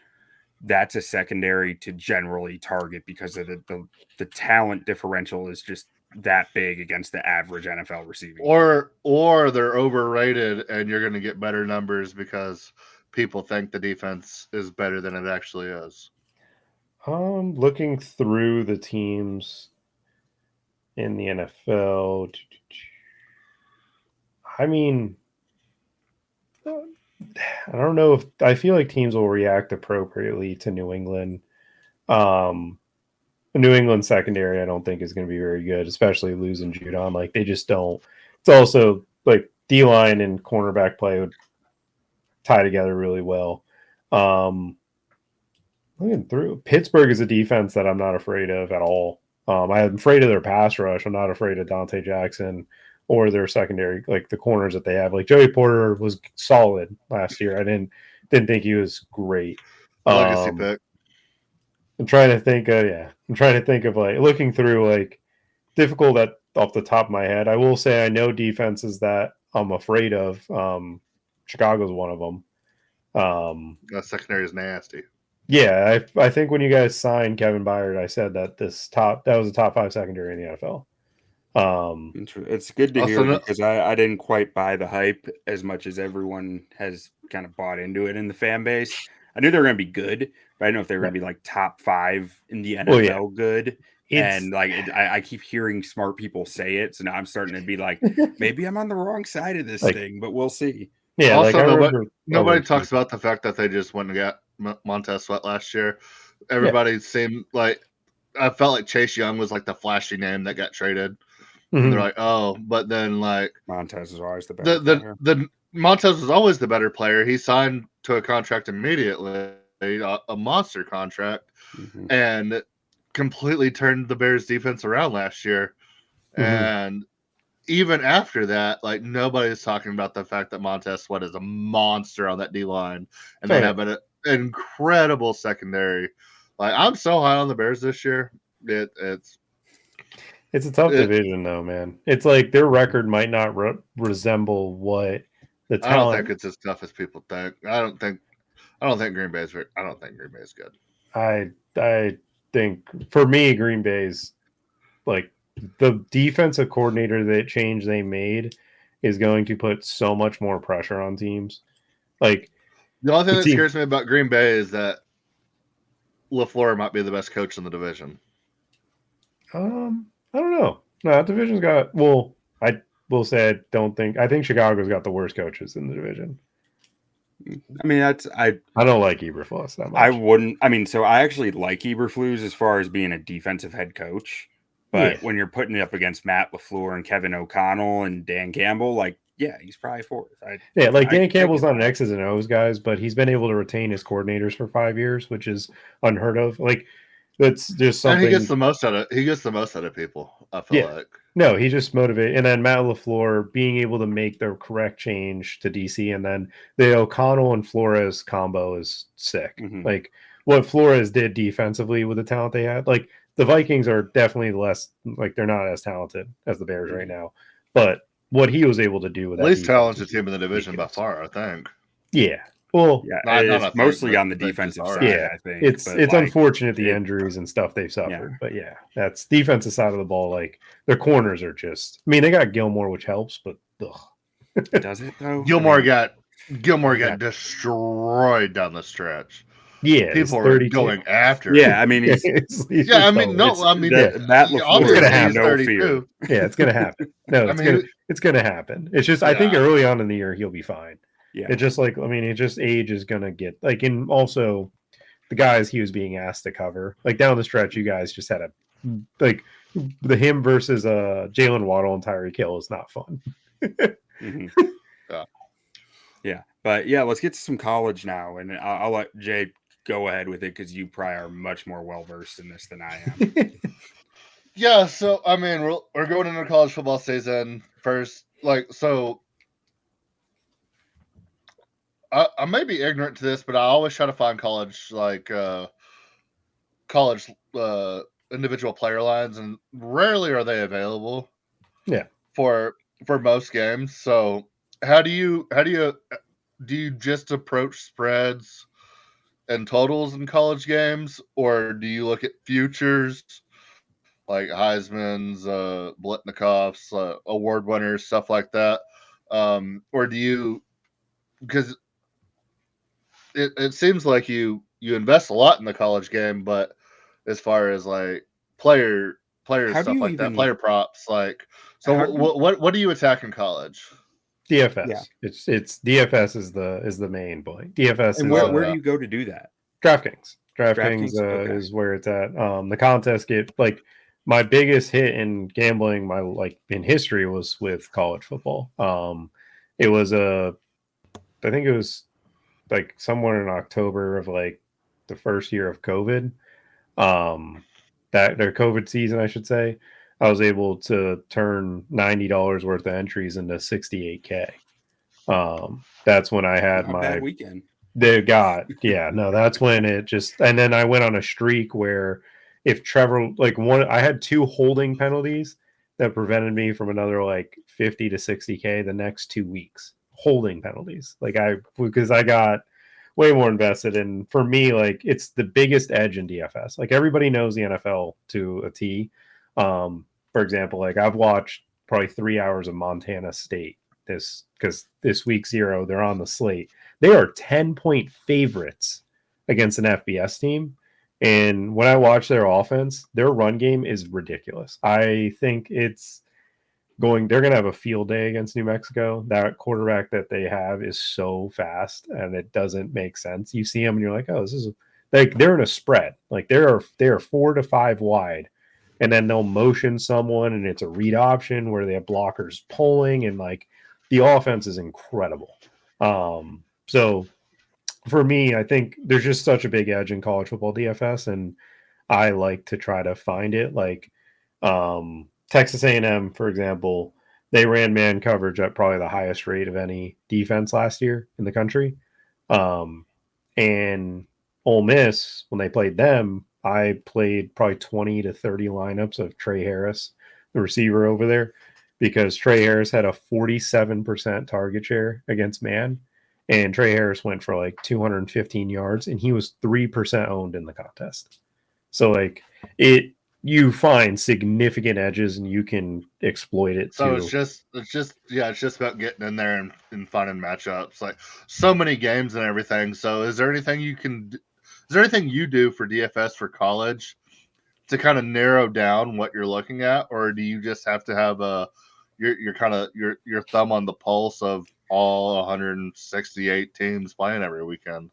S4: that's a secondary to generally target because of the talent differential is just that big against the average NFL receiving?
S2: Or they're overrated and you're going to get better numbers because people think the defense is better than it actually is?
S3: Looking through the teams in the NFL, I mean, I don't know if I feel like teams will react appropriately to New England. New England secondary, I don't think is going to be very good, especially losing Judon. They just don't. It's also D-line and cornerback play would tie together really well. Looking through, Pittsburgh is a defense that I'm not afraid of at all. I'm afraid of their pass rush. I'm not afraid of Dante Jackson or their secondary, the corners that they have. Joey Porter was solid last year. I didn't think he was great.
S2: Legacy pick.
S3: I'm trying to think. I'm trying to think of looking through difficult off the top of my head. I will say I know defenses that I'm afraid of. Chicago's one of them.
S2: That secondary is nasty.
S3: Yeah, I think when you guys signed Kevin Byard, I said that that was a top 5 secondary in the NFL.
S4: It's good to hear because I didn't quite buy the hype as much as everyone has kind of bought into it in the fan base. I knew they were going to be good, but I didn't know if they were going to be top 5 in the NFL good. I keep hearing smart people say it, so now I'm starting to be maybe I'm on the wrong side of this thing, but we'll see.
S3: Yeah.
S2: Also, nobody talks about the fact that they just went and got Montez Sweat last year. Everybody seemed I felt like Chase Young was the flashy name that got traded. Mm-hmm. They're but then
S4: Montez was always the better player.
S2: Montez was always the better player. He signed to a contract immediately, a monster contract, and completely turned the Bears defense around last year. Mm-hmm. And even after that, nobody's talking about the fact that Montez Sweat is a monster on that D line, and they have an incredible secondary. I'm so high on the Bears this year.
S3: It's a tough division, though, man. It's their record might not resemble what the talent.
S2: I don't think it's as tough as people think. I don't think Green Bay is good.
S3: I think for me, Green Bay's the defensive coordinator change they made is going to put so much more pressure on teams.
S2: The only thing
S3: The
S2: that
S3: team-
S2: scares me about Green Bay is that LaFleur might be the best coach in the division.
S3: I don't know. No, that division's got. Well, I will say I think Chicago's got the worst coaches in the division.
S4: I mean,
S3: I don't like Eberflus that much.
S4: I wouldn't. I mean, so I actually like Eberflus as far as being a defensive head coach, but when you're putting it up against Matt LaFleur and Kevin O'Connell and Dan Campbell, like, yeah, he's probably fourth.
S3: Dan Campbell's not an X's and O's guys, but he's been able to retain his coordinators for 5 years, which is unheard of. Like, that's just something.
S2: And he gets the most out of people, I feel like.
S3: No, he just motivated. And then Matt LaFleur being able to make the correct change to DC, and then the O'Connell and Flores combo is sick.
S4: Mhm.
S3: Like, what Flores did defensively with the talent they had. Like, the Vikings are definitely less, like, they're not as talented as the Bears right now. But what he was able to do with that
S2: Least
S3: defense
S2: talented
S3: is
S2: team in the division by
S3: ridiculous.
S2: far, I think.
S3: Yeah. Well,
S4: Yeah,
S2: Not
S4: it's
S2: I think,
S4: mostly
S2: but
S4: on the
S2: they just
S4: defensive
S2: are.
S4: side.
S3: Yeah,
S4: I think
S3: it's
S4: but,
S3: unfortunate the
S4: it-
S3: injuries and stuff they've suffered, but yeah, that's defensive side of the ball. Like, their corners are just. I mean, they got Gilmore, which helps, but ugh.
S4: Does it though?
S2: Gilmore
S4: I mean,
S2: got destroyed down the stretch.
S3: Yeah,
S2: People are going after him.
S4: Yeah, I mean, he's
S2: Yeah, I mean, no, I mean,
S4: that
S2: yeah,
S4: LaFleur
S2: obviously
S3: gonna
S4: has
S3: happen.
S4: no
S2: 32.
S4: fear.
S3: Yeah, it's gonna happen. No,
S2: I
S3: it's
S2: mean,
S3: it's gonna happen. It's just I think
S2: Yeah.
S3: early on in the year he'll be fine.
S4: Yeah,
S3: It just like it just age is gonna get like, and also the guys he was being asked to cover, like down the stretch, you guys just had like him versus Jalen Waddle and Tyreek Hill is not fun.
S4: Mhm.
S2: Yeah.
S4: Yeah, but yeah, let's get to some college now, and I'll let Jay go ahead with it because you probably are much more well versed in this than I am.
S2: Yeah, so I mean, we're going into college football season first. Like, so I may be ignorant to this, but I always try to find college individual player lines, and rarely are they available.
S3: Yeah.
S2: For most games. So how do you just approach spreads and totals in college games, or do you look at futures like Heisman's, Blitnikoff's, award winners, stuff like that, or do you? Because it seems like you invest a lot in the college game, but as far as like players,
S4: How do
S2: stuff
S4: you
S2: like that,
S4: even-
S2: player props, like, so
S4: How do you-
S2: what do you attack in college?
S3: DFS.
S4: Yeah.
S3: It's DFS is the main point. DFS
S4: And
S3: is
S4: where do you go to do that?
S3: DraftKings.
S4: DraftKings, okay.
S3: Is where it's at. The contest get like my biggest hit in gambling, my like in history was with college football. It was I think it was like somewhere in October of like the first year of COVID. That their COVID season, I should say. I was able to turn $90 worth of entries into 68K. That's when I had
S4: Not a bad weekend.
S3: That's when it just, and then I went on a streak where if Trevor, I had 2 holding penalties that prevented me from another like 50 to 60K the next 2 weeks. Holding penalties. Because I got way more invested in, for me, like it's the biggest edge in DFS. Like everybody knows the NFL to a T. For example, like I've watched probably 3 hours of Montana State because this week 0, they're on the slate. They are 10-point favorites against an FBS team. And when I watch their offense, their run game is ridiculous. I think they're going to have a field day against New Mexico. That quarterback that they have is so fast and it doesn't make sense. You see him and you're like, oh, this is like they're in a spread. Like they are 4 to 5 wide. And then they'll motion someone and it's a read option where they have blockers pulling, and like the offense is incredible. So for me, I think there's just such a big edge in college football DFS, and I like to try to find it. Like Texas A&M, for example, they ran man coverage at probably the highest rate of any defense last year in the country. And Ole Miss, when they played them, I played probably 20 to 30 lineups of Trey Harris, the receiver over there, because Trey Harris had a 47% target share against man. And Trey Harris went for like 215 yards, and he was 3% owned in the contest. So like you find significant edges and you can exploit it
S2: So
S3: too.
S2: it's just about getting in there and finding matchups. Like so many games and everything. So is there anything you do for DFS for college to kind of narrow down what you're looking at, or do you just have to have your thumb on the pulse of all 168 teams playing every weekend?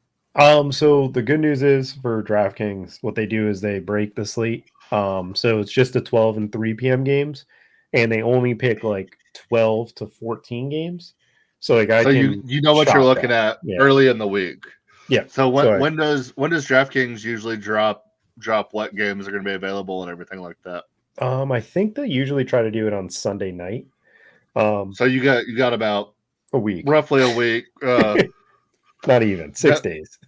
S3: So the good news is for DraftKings, what they do is they break the slate. So it's just the 12 and 3 p.m. games, and they only pick like 12 to 14 games. So like I
S2: So
S3: can
S2: you know what you're
S3: shop
S2: looking
S3: that.
S2: at
S3: Yeah.
S2: early in the week.
S3: Yeah.
S2: So
S3: So
S2: when does DraftKings usually drop what games are going to be available and everything like that?
S3: I think they usually try to do it on Sunday night.
S2: So you got about
S3: A week.
S2: roughly a week.
S3: Not even 6 days.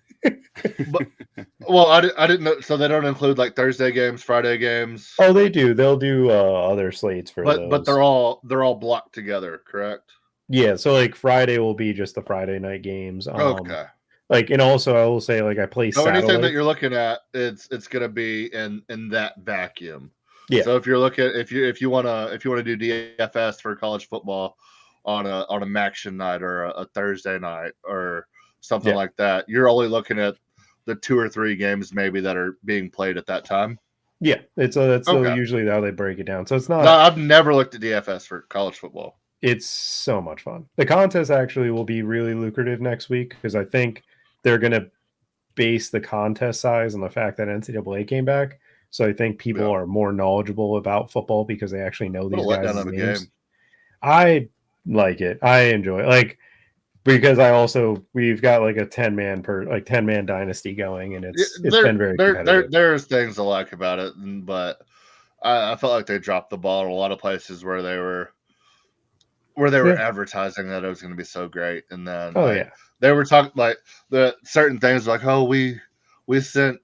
S2: Well, I didn't know. So they don't include like Thursday games, Friday games.
S3: Oh, they do. They'll do other slates for those.
S2: But they're all blocked together, correct?
S3: Yeah. So like Friday will be just the Friday night games.
S2: Okay.
S3: Like, and also I will say, like, I play
S2: So
S3: satellite.
S2: anything that you're looking at, it's going to be in that vacuum.
S3: Yeah.
S2: So if you want to do DFS for college football on a Maction night or a Thursday night or something like that, you're only looking at the 2 or 3 games maybe that are being played at that time.
S3: Yeah, that's usually how they break it down. So it's not.
S2: No, I've never looked at DFS for college football.
S3: It's so much fun. The contest actually will be really lucrative next week because I think they're going to base the contest size on the fact that NCAA came back. So I think people are more knowledgeable about football because they actually know these guys' names. I like it. I enjoy it. Like, because we've got like a 10-man dynasty going, and it's been very competitive.
S2: There's things I like about it, but I felt like they dropped the ball in a lot of places where they were advertising that it was going to be so great, and then they were talking like the certain things like, oh, we sent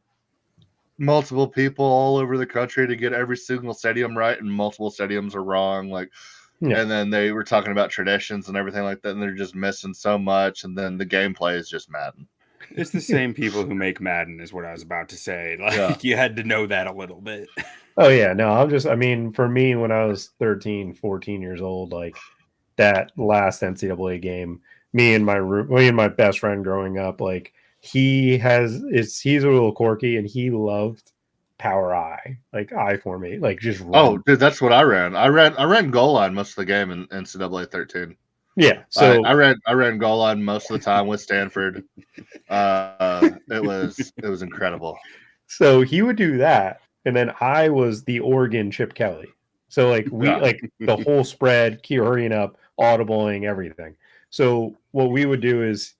S2: multiple people all over the country to get every single stadium right, and multiple stadiums are wrong, like. Yeah. And then they were talking about traditions and everything like that, and they're just missing so much. And then the gameplay is just Madden.
S4: It's the same people who make Madden, is what I was about to say. Like, you had to know that a little bit.
S3: Oh, yeah. No, for me, when I was 13, 14 years old, like that last NCAA game, me and my best friend growing up, like he's a little quirky, and he loved power I, like I formate, like just run.
S2: Oh, dude, that's what I ran. I ran goal line most of the game in NCAA 13.
S3: Yeah, so
S2: I ran goal line most of the time with Stanford. It was incredible.
S3: So he would do that, and then I was the Oregon Chip Kelly. So like like the whole spread, hurrying up, audibling, everything. So what we would do is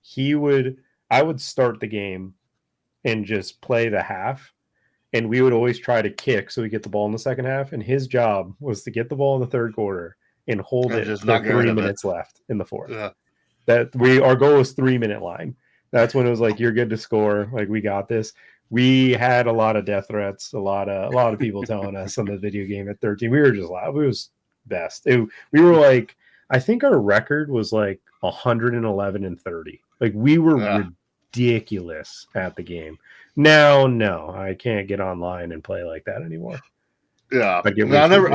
S3: I would start the game and just play the half. And we would always try to kick so we get the ball in the second half. And his job was to get the ball in the third quarter and hold it with 3 minutes left in the fourth. Yeah. Our goal was 3-minute line. That's when it was like, you're good to score. Like, we got this. We had a lot of death threats, a lot of people telling us on the video game at 13. We were just loud. It was best. We were like, I think our record was like 111-30. Like, we were ridiculous at the game. Now, no, I can't get online and play like that anymore.
S2: Yeah, I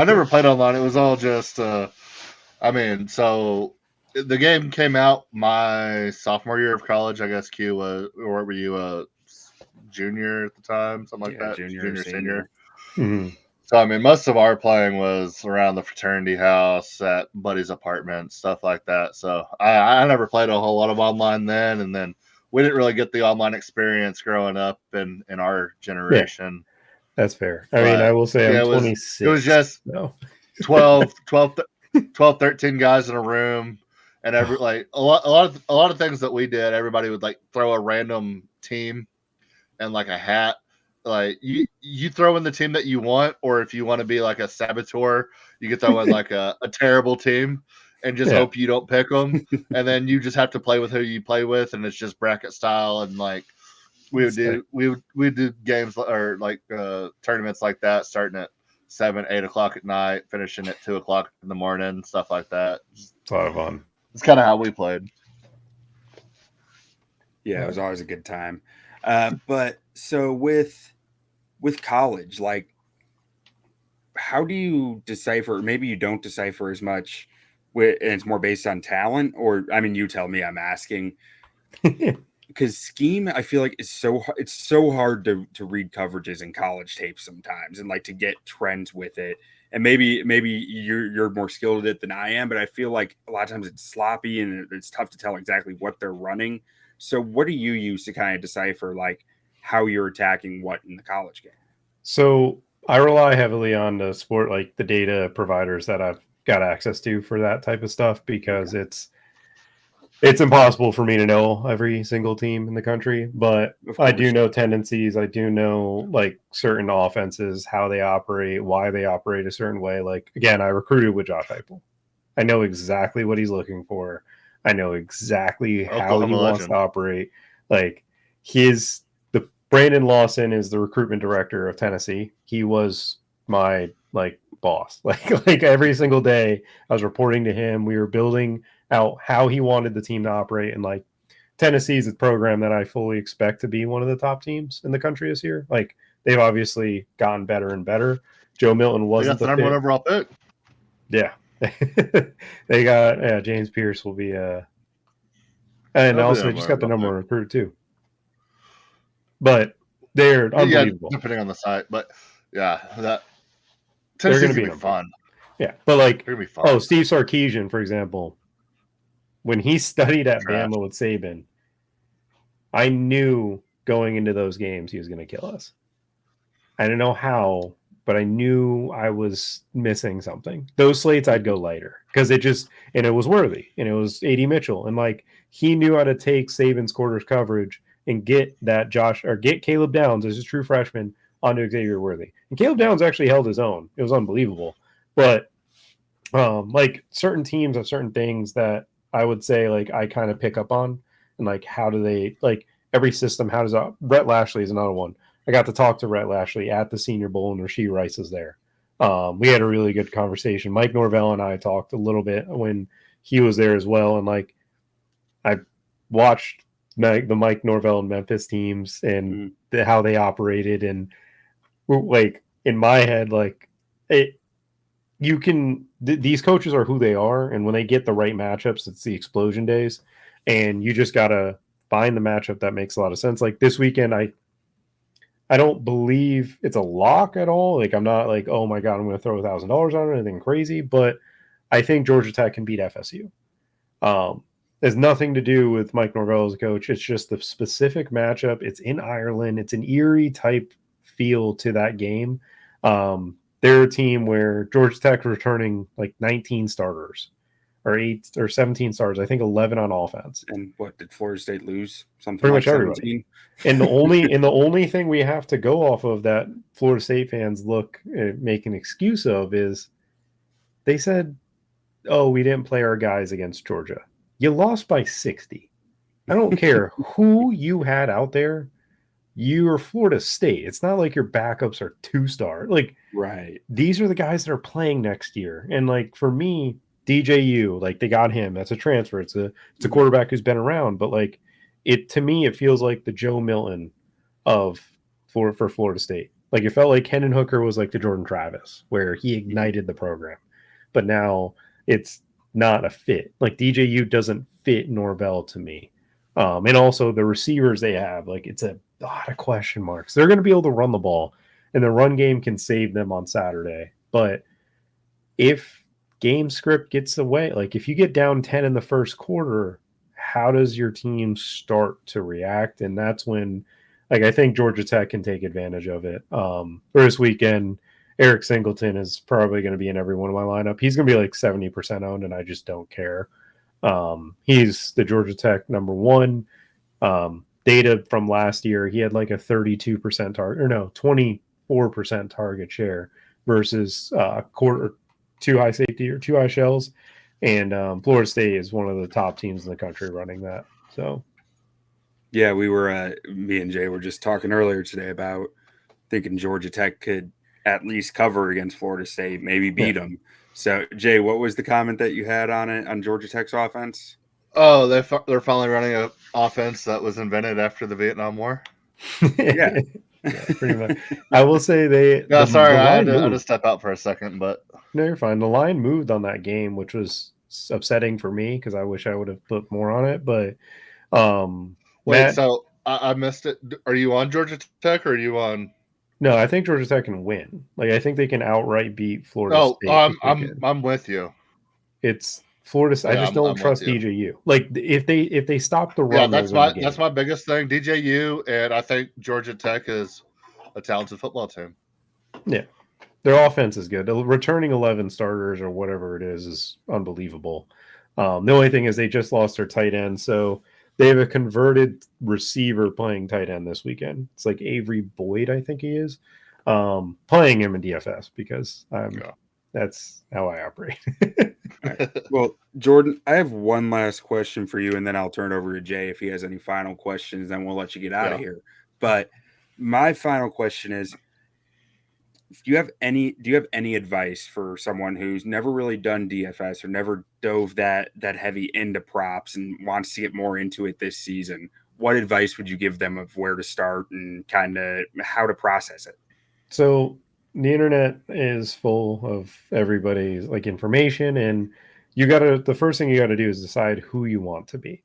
S2: never played online. It was all just, so the game came out my sophomore year of college. I guess Q was, or were you a junior at the time, something like that? Junior, senior.
S3: Mm-hmm.
S2: So most of our playing was around the fraternity house, at buddy's apartment, stuff like that. So I never played a whole lot of online then, and then we didn't really get the online experience growing up in our generation.
S3: Yeah, that's fair. I will say I'm 26.
S2: It was just 12, 13 guys in a room, and a lot of things that we did. Everybody would like throw a random team and like a hat. Like you throw in the team that you want, or if you want to be like a saboteur, you could throw in like a terrible team. And just hope you don't pick them, and then you just have to play with who you play with, and it's just bracket style. And like we would do games or like tournaments like that, starting at 7, 8 o'clock at night, finishing at 2 o'clock in the morning, stuff like that.
S3: It's a lot of fun.
S2: It's kind of how we played.
S4: Yeah, it was always a good time. But so with college, like how do you decipher? Maybe you don't decipher as much, and it's more based on talent. Or I mean, you tell me. I'm asking because scheme, I feel like it's so hard to read coverages in college tapes sometimes, and like to get trends with it. And maybe you're more skilled at it than I am, but I feel like a lot of times it's sloppy and it's tough to tell exactly what they're running. So what do you use to kind of decipher like how you're attacking what in the college game?
S3: So I rely heavily on the sport, like the data providers that I've got access to for that type of stuff, because it's impossible for me to know every single team in the country, but I do know tendencies. I do know like certain offenses, how they operate, why they operate a certain way. Like, again, I recruited with Josh Heupel. I know exactly what he's looking for. I know exactly how he wants to operate. Like Brandon Lawson is the recruitment director of Tennessee. He was my boss. Like every single day I was reporting to him. We were building out how he wanted the team to operate, and like Tennessee is a program that I fully expect to be one of the top teams in the country this year. Like they've obviously gotten better and better. Joe Milton wasn't the
S2: number one overall pick.
S3: Yeah. They got James Pierce will be and also they just got the number one recruit too. But they're unbelievable.
S2: Depending on the site, but yeah, that
S3: they're going to be
S2: fun.
S3: Yeah, but like,
S2: they're gonna be fun.
S3: Steve Sarkisian, for example, when he studied at Bama with Saban, I knew going into those games he was going to kill us. I don't know how, but I knew I was missing something. Those slates, I'd go lighter because it was worthy, and it was A.D. Mitchell, and like he knew how to take Saban's quarters coverage and get Caleb Downs as a true freshman onto Xavier Worthy. And Caleb Downs actually held his own. It was unbelievable. But like certain teams have certain things that I would say like I kind of pick up on, and like how do they like every system? How does Rhett Lashley is another one. I got to talk to Rhett Lashley at the Senior Bowl, and Rasheed Rice is there. We had a really good conversation. Mike Norvell and I talked a little bit when he was there as well, and like I watched the Mike Norvell and Memphis teams and how they operated, and like in my head, like these coaches are who they are, and when they get the right matchups, it's the explosion days, and you just gotta find the matchup that makes a lot of sense. Like this weekend, I don't believe it's a lock at all. Like I'm not like, oh my god, I'm going to throw $1,000 on it, anything crazy, but I think Georgia Tech can beat FSU. There's nothing to do with Mike Norvell as a coach. It's just the specific matchup. It's in Ireland. It's an eerie type feel to that game. They're a team where Georgia Tech returning like 19 starters or 8 or 17 starters. I think 11 on offense.
S4: And what did Florida State lose? Something
S3: pretty
S4: like
S3: much everybody. And the only thing we have to go off of that Florida State fans make an excuse of is they said, "Oh, we didn't play our guys against Georgia." You lost by 60. I don't care who you had out there. You're Florida State. It's not like your backups are 2-star. Like,
S4: right.
S3: These are the guys that are playing next year. And like for me, DJU, like they got him. That's a transfer. It's a quarterback who's been around. But like to me, it feels like the Joe Milton of for Florida State. Like it felt like Hendon Hooker was like the Jordan Travis, where he ignited the program. But now it's not a fit. Like DJU doesn't fit Norvell to me. And also the receivers they have, like it's a lot of question marks. They're going to be able to run the ball, and the run game can save them on Saturday. But if game script gets away, like if you get down 10 in the first quarter, how does your team start to react? And that's when, like, I think Georgia Tech can take advantage of it. For this weekend, Eric Singleton is probably going to be in every one of my lineup. He's going to be like 70% owned, and I just don't care. He's the Georgia Tech number one. Data from last year, he had like a 32% target, or no, 24% target share versus two high safety or 2 high shells. And Florida State is one of the top teams in the country running that. So,
S4: yeah, me and Jay were just talking earlier today about thinking Georgia Tech could at least cover against Florida State, maybe beat them. So, Jay, what was the comment that you had on Georgia Tech's offense?
S2: Oh, they're finally running an offense that was invented after the Vietnam War.
S4: Yeah.
S3: Yeah, pretty much. I will say
S2: No, sorry,
S3: the
S2: I had
S3: line
S2: to
S3: moved.
S2: step out for a second, but
S3: No, you're fine. The line moved on that game, which was upsetting for me because I wish I would have put more on it. But
S2: wait,
S3: Matt,
S2: so I missed it. Are you on Georgia Tech or are you on?
S3: no, I think Georgia Tech can win. Like I think they can outright beat Florida
S2: Oh,
S3: State this weekend.
S2: I'm with you.
S3: It's Florida. I
S2: Yeah,
S3: just don't
S2: I'm with
S3: trust
S2: you.
S3: DJU. Like if they stop the
S2: Yeah,
S3: run, they'll win the game.
S2: that's my biggest thing. DJU, and I think Georgia Tech is a talented football team.
S3: Yeah, their offense is good. Returning 11 starters or whatever it is unbelievable. The only thing is they just lost their tight end, so they have a converted receiver playing tight end this weekend. It's like Avery Boyd, I think he is, playing him in DFS because that's how I operate.
S4: Right. Well, Jordan, I have one last question for you, and then I'll turn it over to Jay if he has any final questions. Then we'll let you get out of here. But my final question is: do you have any advice for someone who's never really done DFS or never dove that heavy into props and wants to get more into it this season? What advice would you give them of where to start and kind of how to process it?
S3: So the internet is full of everybody's like information, and the first thing you gotta do is decide who you want to be.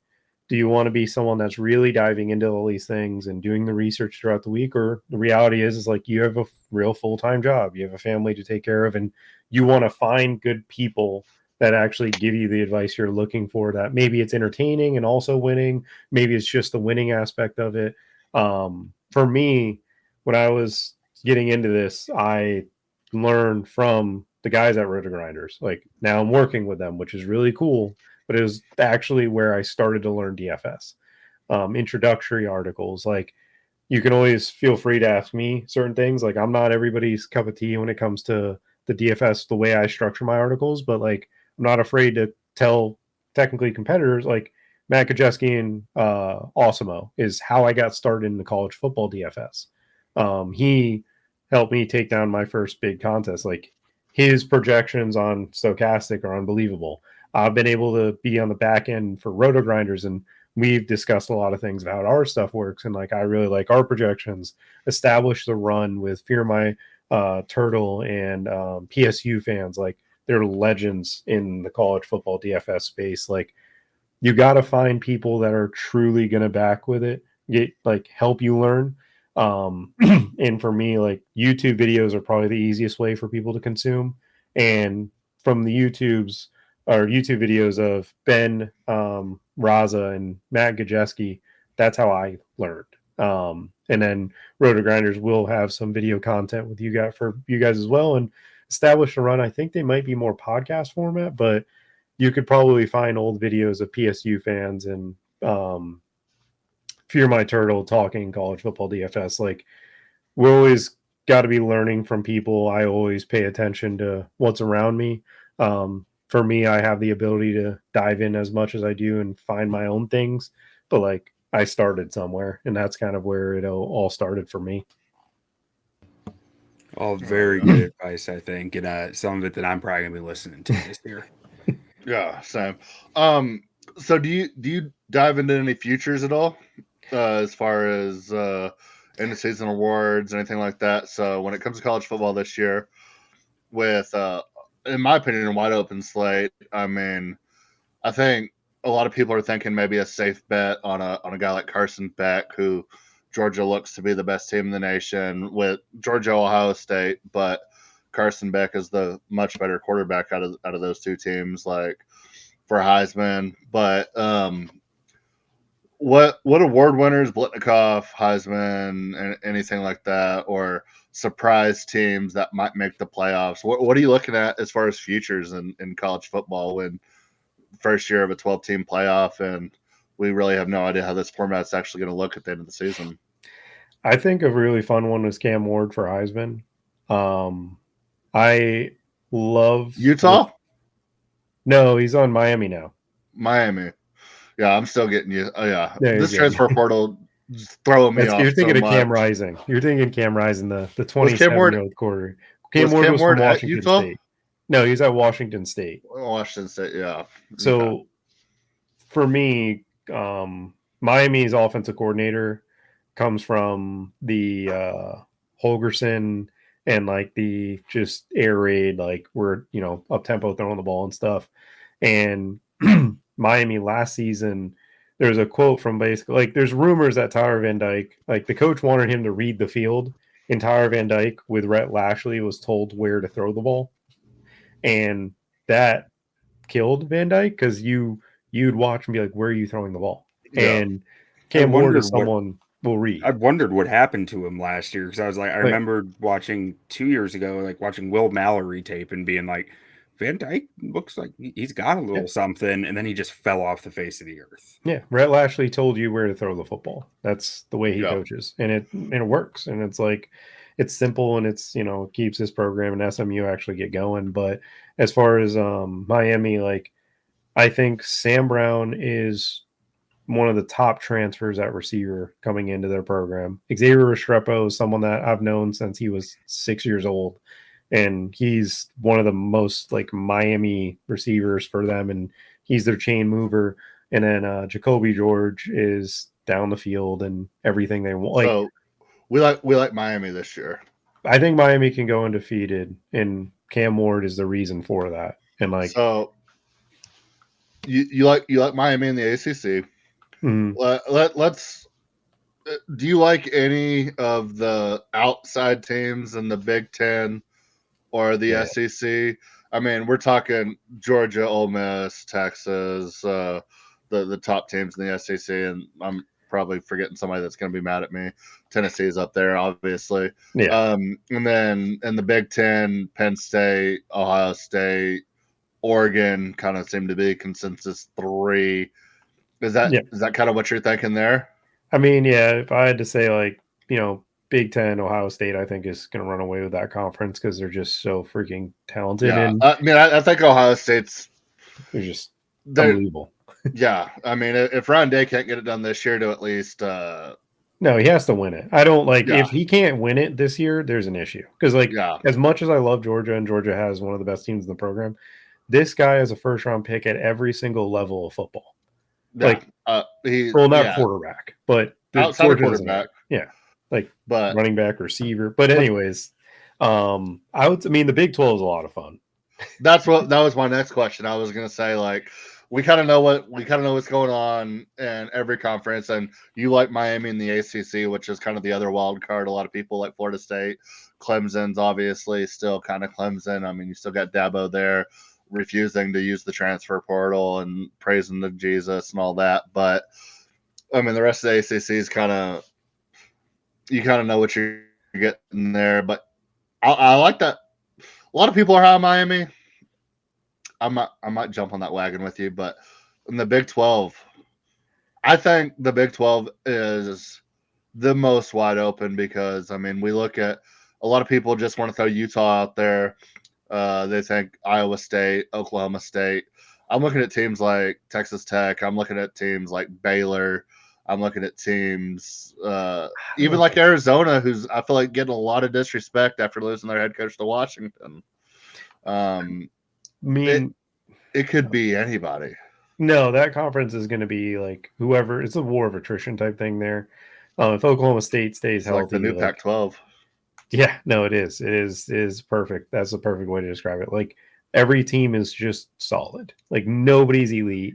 S3: Do you want to be someone that's really diving into all these things and doing the research throughout the week? Or the reality is like you have a real full-time job, you have a family to take care of, and you want to find good people that actually give you the advice you're looking for, that maybe it's entertaining and also winning. Maybe it's just the winning aspect of it. For me, when I was getting into this, I learned from the guys at RotoGrinders. Like now I'm working with them, which is really cool. But it was actually where I started to learn DFS. Introductory articles. Like you can always feel free to ask me certain things. Like I'm not everybody's cup of tea when it comes to the DFS, the way I structure my articles, but like I'm not afraid to tell technically competitors like Matt Kajeski and Osimo is how I got started in the college football DFS. He helped me take down my first big contest. Like his projections on Stochastic are unbelievable. I've been able to be on the back end for RotoGrinders, and we've discussed a lot of things about how our stuff works. And like, I really like our projections, establish the run with Fear My Turtle and PSU fans. Like they're legends in the college football DFS space. Like you got to find people that are truly going to back with it, help you learn. And for me, like YouTube videos are probably the easiest way for people to consume. And from the YouTube videos of Ben Raza and Matt Gajeski, that's how I learned. And then RotoGrinders will have some video content with you guys as well, and establish a run. I think they might be more podcast format, but you could probably find old videos of PSU fans and Fear My Turtle talking college football DFS. Like we're always got to be learning from people. I always pay attention to what's around me. For me, I have the ability to dive in as much as I do and find my own things, but like I started somewhere, and that's kind of where it all started for me.
S4: All very good advice, I think, and some of it that I'm probably gonna be listening to this year.
S2: Yeah, same. So do you dive into any futures at all, as far as end of season awards, anything like that? So when it comes to college football this year, with in my opinion, a wide open slate, I mean, I think a lot of people are thinking maybe a safe bet on a guy like Carson Beck, who Georgia looks to be the best team in the nation, with Georgia, Ohio State, but Carson Beck is the much better quarterback out of those two teams, like for Heisman. But what award winners, Blitnikoff, Heisman, and anything like that, or surprise teams that might make the playoffs? What are you looking at as far as futures in college football when first year of a 12-team playoff, and we really have no idea how this format's actually going to look at the end of the season?
S3: I think a really fun one was Cam Ward for Heisman. I love
S2: Utah.
S3: No, he's on Miami now.
S2: Miami. Yeah, I'm still getting you. Oh yeah,
S3: There
S2: this transfer portal is throwing me off.
S3: You're thinking
S2: so
S3: of Cam
S2: much.
S3: Rising. You're thinking Cam Rising, the 27-year-old quarter.
S2: Cam Ward was from
S3: Washington State. No, he's at Washington State.
S2: Washington State, yeah.
S3: So for me, Miami's offensive coordinator comes from the Holgerson and like the just air raid, like we're, you know, up tempo throwing the ball and stuff. And Miami last season, there's a quote from basically like there's rumors that Tyler Van Dyke, like the coach wanted him to read the field, and Tyler Van Dyke with Rhett Lashley was told where to throw the ball. And that killed Van Dyke because you'd watch and be like, where are you throwing the ball?
S2: Yeah.
S3: And Cam Ward is someone will read.
S4: I wondered what happened to him last year because I was like, I remember watching 2 years ago, like watching Will Mallory tape and being like, Van Dyke looks like he's got a little something, and then he just fell off the face of the earth.
S3: Yeah, Rhett Lashley told you where to throw the football. That's the way he coaches, and it works. And it's like it's simple, and it's, you know, keeps his program and SMU actually get going. But as far as Miami, like I think Sam Brown is one of the top transfers at receiver coming into their program. Xavier Restrepo is someone that I've known since he was 6 years old, and he's one of the most like Miami receivers for them, and he's their chain mover. And then Jacoby George is down the field and everything they want. Like,
S2: so we like Miami this year.
S3: I think Miami can go undefeated, and Cam Ward is the reason for that. And like,
S2: so you like Miami in the ACC. Let's. Do you like any of the outside teams in the Big Ten or the SEC? I mean, we're talking Georgia, Ole Miss, Texas, the top teams in the SEC, and I'm probably forgetting somebody that's going to be mad at me. Tennessee's up there, obviously.
S3: Yeah.
S2: And then in the Big Ten, Penn State, Ohio State, Oregon kind of seem to be consensus 3. Is that kind of what you're thinking there?
S3: I mean, yeah, if I had to say, like, you know, Big Ten, Ohio State, I think is going to run away with that conference because they're just so freaking talented.
S2: Yeah,
S3: and
S2: I mean, I think Ohio State's
S3: they're just unbelievable.
S2: Yeah, I mean, if Ryan Day can't get it done this year to at least
S3: no, he has to win it. I don't like if he can't win it this year, there's an issue. Because like as much as I love Georgia, and Georgia has one of the best teams in the program, this guy is a first-round pick at every single level of football. Like, not quarterback, but
S2: outside of quarterback.
S3: But running back, receiver. But anyways, I mean, the Big 12 is a lot of fun.
S2: That was my next question. I was gonna say, like, we kind of know what's going on in every conference, and you like Miami in the ACC, which is kind of the other wild card. A lot of people like Florida State. Clemson's obviously still kind of Clemson. I mean, you still got Dabo there, refusing to use the transfer portal and praising the Jesus and all that. But I mean, the rest of the ACC is you kind of know what you're getting there. But I like that. A lot of people are high on Miami. I might jump on that wagon with you, but in the Big 12, I think the Big 12 is the most wide open because, I mean, we look at a lot of people just want to throw Utah out there. They think Iowa State, Oklahoma State. I'm looking at teams like Texas Tech. I'm looking at teams like Baylor. I'm looking at teams even like Arizona, who's I feel like getting a lot of disrespect after losing their head coach to Washington. It could be anybody.
S3: No, that conference is going to be like whoever. It's a war of attrition type thing there. If Oklahoma State stays healthy,
S2: like the new Pac-12.
S3: Yeah, no, it is. It is perfect. That's the perfect way to describe it. Like every team is just solid. Like nobody's elite.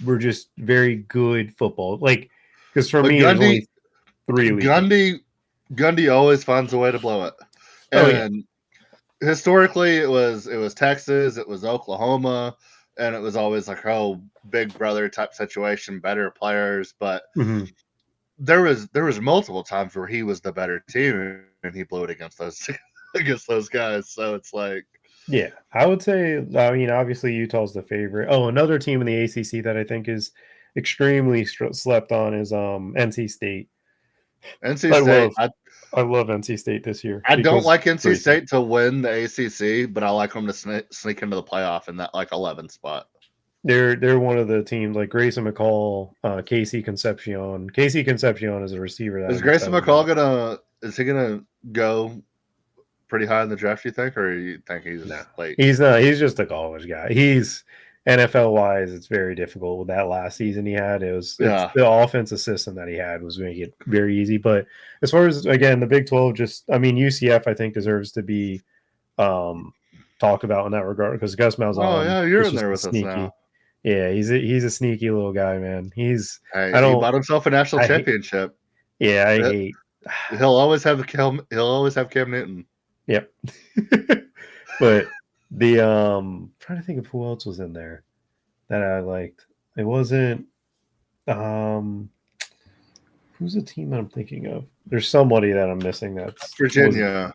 S3: We're just very good football. Like because for me, there's only 3 elite.
S2: Gundy always finds a way to blow it. And historically, it was Texas, it was Oklahoma, and it was always like, oh, big brother type situation, better players. But there was multiple times where he was the better team and he blew it against those guys. So it's like,
S3: yeah, I would say, I mean, obviously Utah's the favorite. Oh, another team in the ACC that I think is extremely slept on is NC State. I love NC State this year.
S2: I don't like NC State to win the ACC, but I like them to sneak into the playoff in that like 11 spot.
S3: They're one of the teams like Grayson McCall, Casey Concepcion. Casey Concepcion is a receiver.
S2: Is Grayson McCall gonna go pretty high in the draft? You think, or you think he's late?
S3: He's not. He's just a college guy. He's NFL wise, it's very difficult with that last season he had. It's the offensive system that he had was making it very easy. But as far as, again, the Big 12, UCF, I think, deserves to be talked about in that regard because Gus Malzahn.
S2: Oh, yeah, you're in there with us now.
S3: Yeah, he's a sneaky little guy, man.
S2: He bought himself a national championship. He'll always have Cam Newton.
S3: Yep. But I'm trying to think of who else was in there that I liked. It wasn't who's the team that I'm thinking of? There's somebody that I'm missing. That's
S2: Virginia.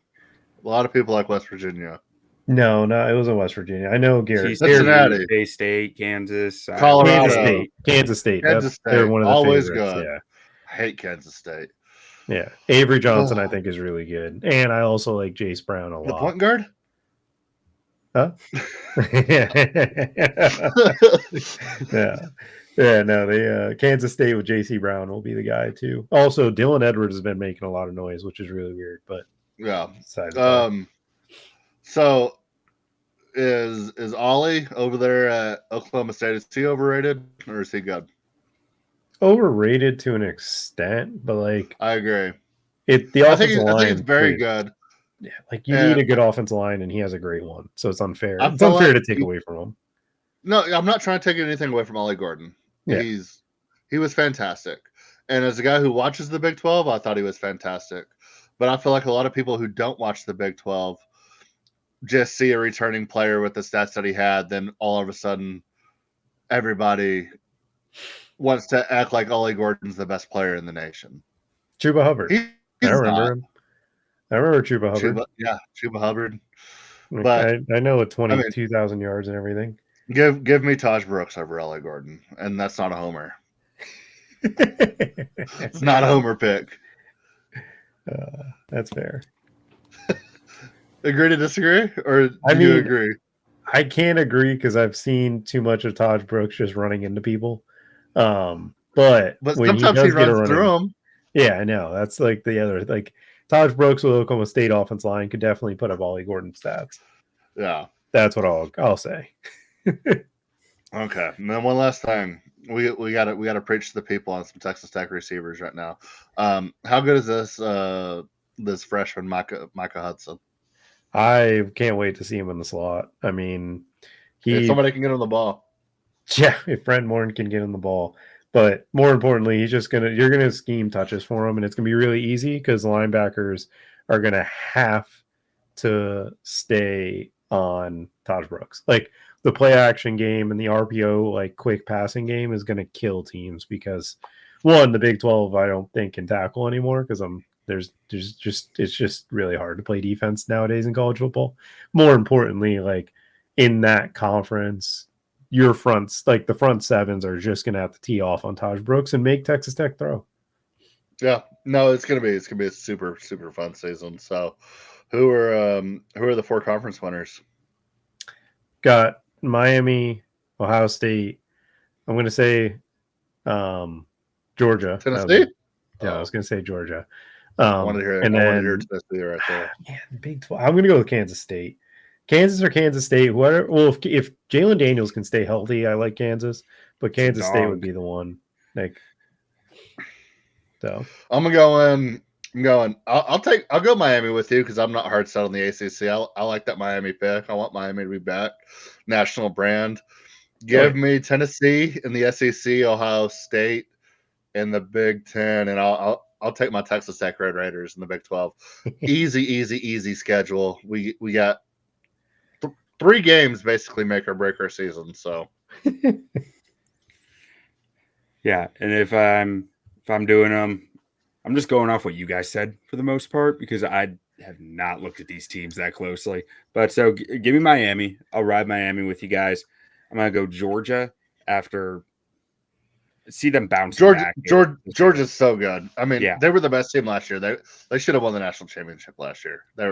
S2: A lot of people like West Virginia.
S3: No, it wasn't West Virginia. I know Garrett.
S2: Cincinnati,
S4: Bay-State, Kansas,
S2: Colorado,
S3: Kansas State.
S2: They're
S3: one of the
S2: always
S3: favorites.
S2: good.
S3: Yeah.
S2: I hate Kansas State.
S3: Yeah, Avery Johnson, I think, is really good, and I also like Jace Brown a lot.
S2: The point guard?
S3: Huh? Yeah. No, they Kansas State with JC Brown will be the guy too. Also, Dylan Edwards has been making a lot of noise, which is really weird, but
S2: yeah. So is Ollie over there at Oklahoma State? Is he overrated or is he good?
S3: Overrated to an extent, but
S2: I agree.
S3: I think
S2: it's very good.
S3: Yeah, you need a good offensive line, and he has a great one, so it's unfair. It's unfair to take away from him.
S2: No, I'm not trying to take anything away from Ollie Gordon.
S3: Yeah.
S2: He was fantastic, and as a guy who watches the Big 12, I thought he was fantastic. But I feel like a lot of people who don't watch the Big 12 just see a returning player with the stats that he had, then all of a sudden, everybody wants to act like Ollie Gordon's the best player in the nation.
S3: Chuba Hubbard. I remember him. I remember Chuba Hubbard.
S2: Chuba Hubbard.
S3: But I know at 22,000 yards and everything.
S2: Give me Taj Brooks over Ollie Gordon, and that's not a homer. It's not a homer pick.
S3: That's fair.
S2: Agree to disagree, or do you agree?
S3: I can't agree because I've seen too much of Taj Brooks just running into people. But
S2: sometimes he runs through them.
S3: Yeah, I know. That's the other Taj Brooks with Oklahoma State offense line could definitely put up Ollie Gordon stats.
S2: Yeah,
S3: that's what I'll say.
S2: Okay, and then one last thing, we got to preach to the people on some Texas Tech receivers right now. How good is this freshman Micah Hudson?
S3: I can't wait to see him in the slot. I mean,
S2: if somebody can get him the ball.
S3: Yeah, if Brent Morton can get him the ball. But more importantly, you're gonna scheme touches for him, and it's gonna be really easy because linebackers are gonna have to stay on Taj Brooks. The play action game and the RPO quick passing game is gonna kill teams because one, the Big 12 I don't think can tackle anymore because it's just really hard to play defense nowadays in college football. More importantly, in that conference, your fronts, the front sevens, are just gonna have to tee off on Taj Brooks and make Texas Tech throw.
S2: Yeah, no, it's gonna be a super super fun season. So, who are the 4 conference winners?
S3: Got Miami, Ohio State. I'm gonna say Georgia.
S2: Tennessee.
S3: I was gonna say Georgia.
S2: I wanted to hear Tennessee right there.
S3: Man, Big 12. I'm gonna go with Kansas State. Kansas or Kansas State, whoever. Well, if Jalen Daniels can stay healthy, I like Kansas, but Kansas State would be the one. So
S2: I'm going. I'll go Miami with you because I'm not hard set on the ACC. I like that Miami pick. I want Miami to be back, national brand. Give me Tennessee in the SEC, Ohio State in the Big 10, and I'll take my Texas Tech Red Raiders in the Big 12. Easy schedule. We got 3 games basically make or break our season. So
S4: yeah, and if I'm doing them, I'm just going off what you guys said for the most part because I have not looked at these teams that closely. But so give me Miami. I'll ride Miami with you guys. I'm gonna go Georgia after see them bounce back.
S2: Georgia's so good. I mean, They were the best team last year. They should have won the national championship last year. They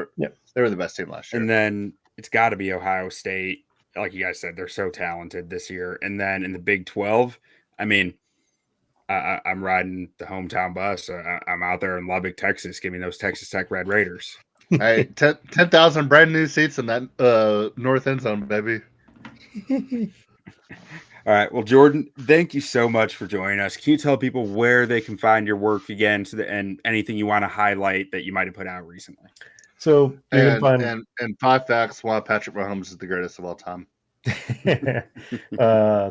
S2: were the best team last year.
S4: And then it's got to be Ohio State. Like you guys said, they're so talented this year. And then in the Big 12, I mean, I'm riding the hometown bus. I'm out there in Lubbock, Texas. Give me those Texas Tech Red Raiders.
S2: Hey, 10,000 brand new seats in that north end zone, baby.
S4: All right. Well, Jordan, thank you so much for joining us. Can you tell people where they can find your work again, and anything you want to highlight that you might have put out recently?
S3: So you can find
S2: and 5 facts why Patrick Mahomes is the greatest of all time.
S3: It's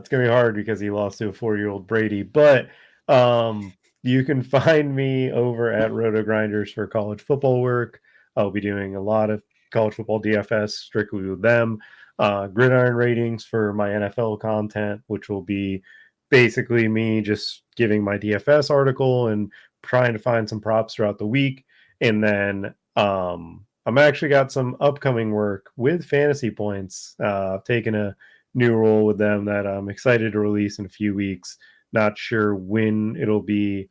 S3: gonna be hard because he lost to a 4-year-old Brady, but you can find me over at RotoGrinders for college football work. I'll be doing a lot of college football DFS strictly with them. Gridiron Ratings for my NFL content, which will be basically me just giving my DFS article and trying to find some props throughout the week. And then I'm actually got some upcoming work with Fantasy Points. I've taken a new role with them that I'm excited to release in a few weeks. Not sure when it'll be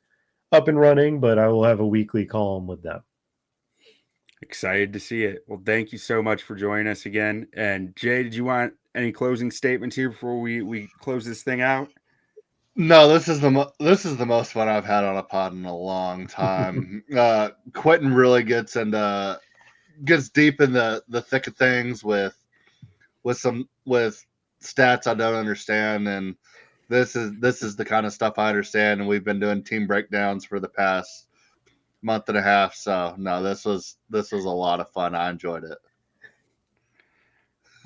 S3: up and running, but I will have a weekly column with them.
S4: Excited to see it. Well, thank you so much for joining us again. And Jay, did you want any closing statements here before we close this thing out?
S2: No, this is the most fun I've had on a pod in a long time. Quentin really gets deep in the thick of things with stats I don't understand, and this is the kind of stuff I understand. And we've been doing team breakdowns for the past month and a half. So no, this was a lot of fun. I enjoyed it.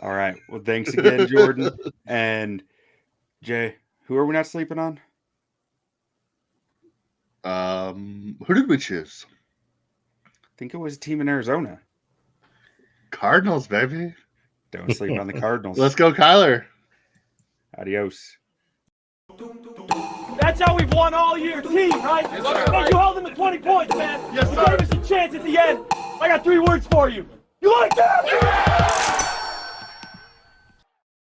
S4: All right. Well, thanks again, Jordan. And Jay, who are we not sleeping on?
S2: Who did we choose?
S4: I think it was a team in Arizona.
S2: Cardinals, baby.
S4: Don't sleep on the Cardinals.
S2: Let's go, Kyler.
S4: Adios.
S5: That's how we've won all year, team, right?
S2: Yes,
S5: Hey, you held them to 20 points, man.
S2: Yes,
S5: you
S2: sir.
S5: gave us a chance at the end. I got 3 words for you. You like that?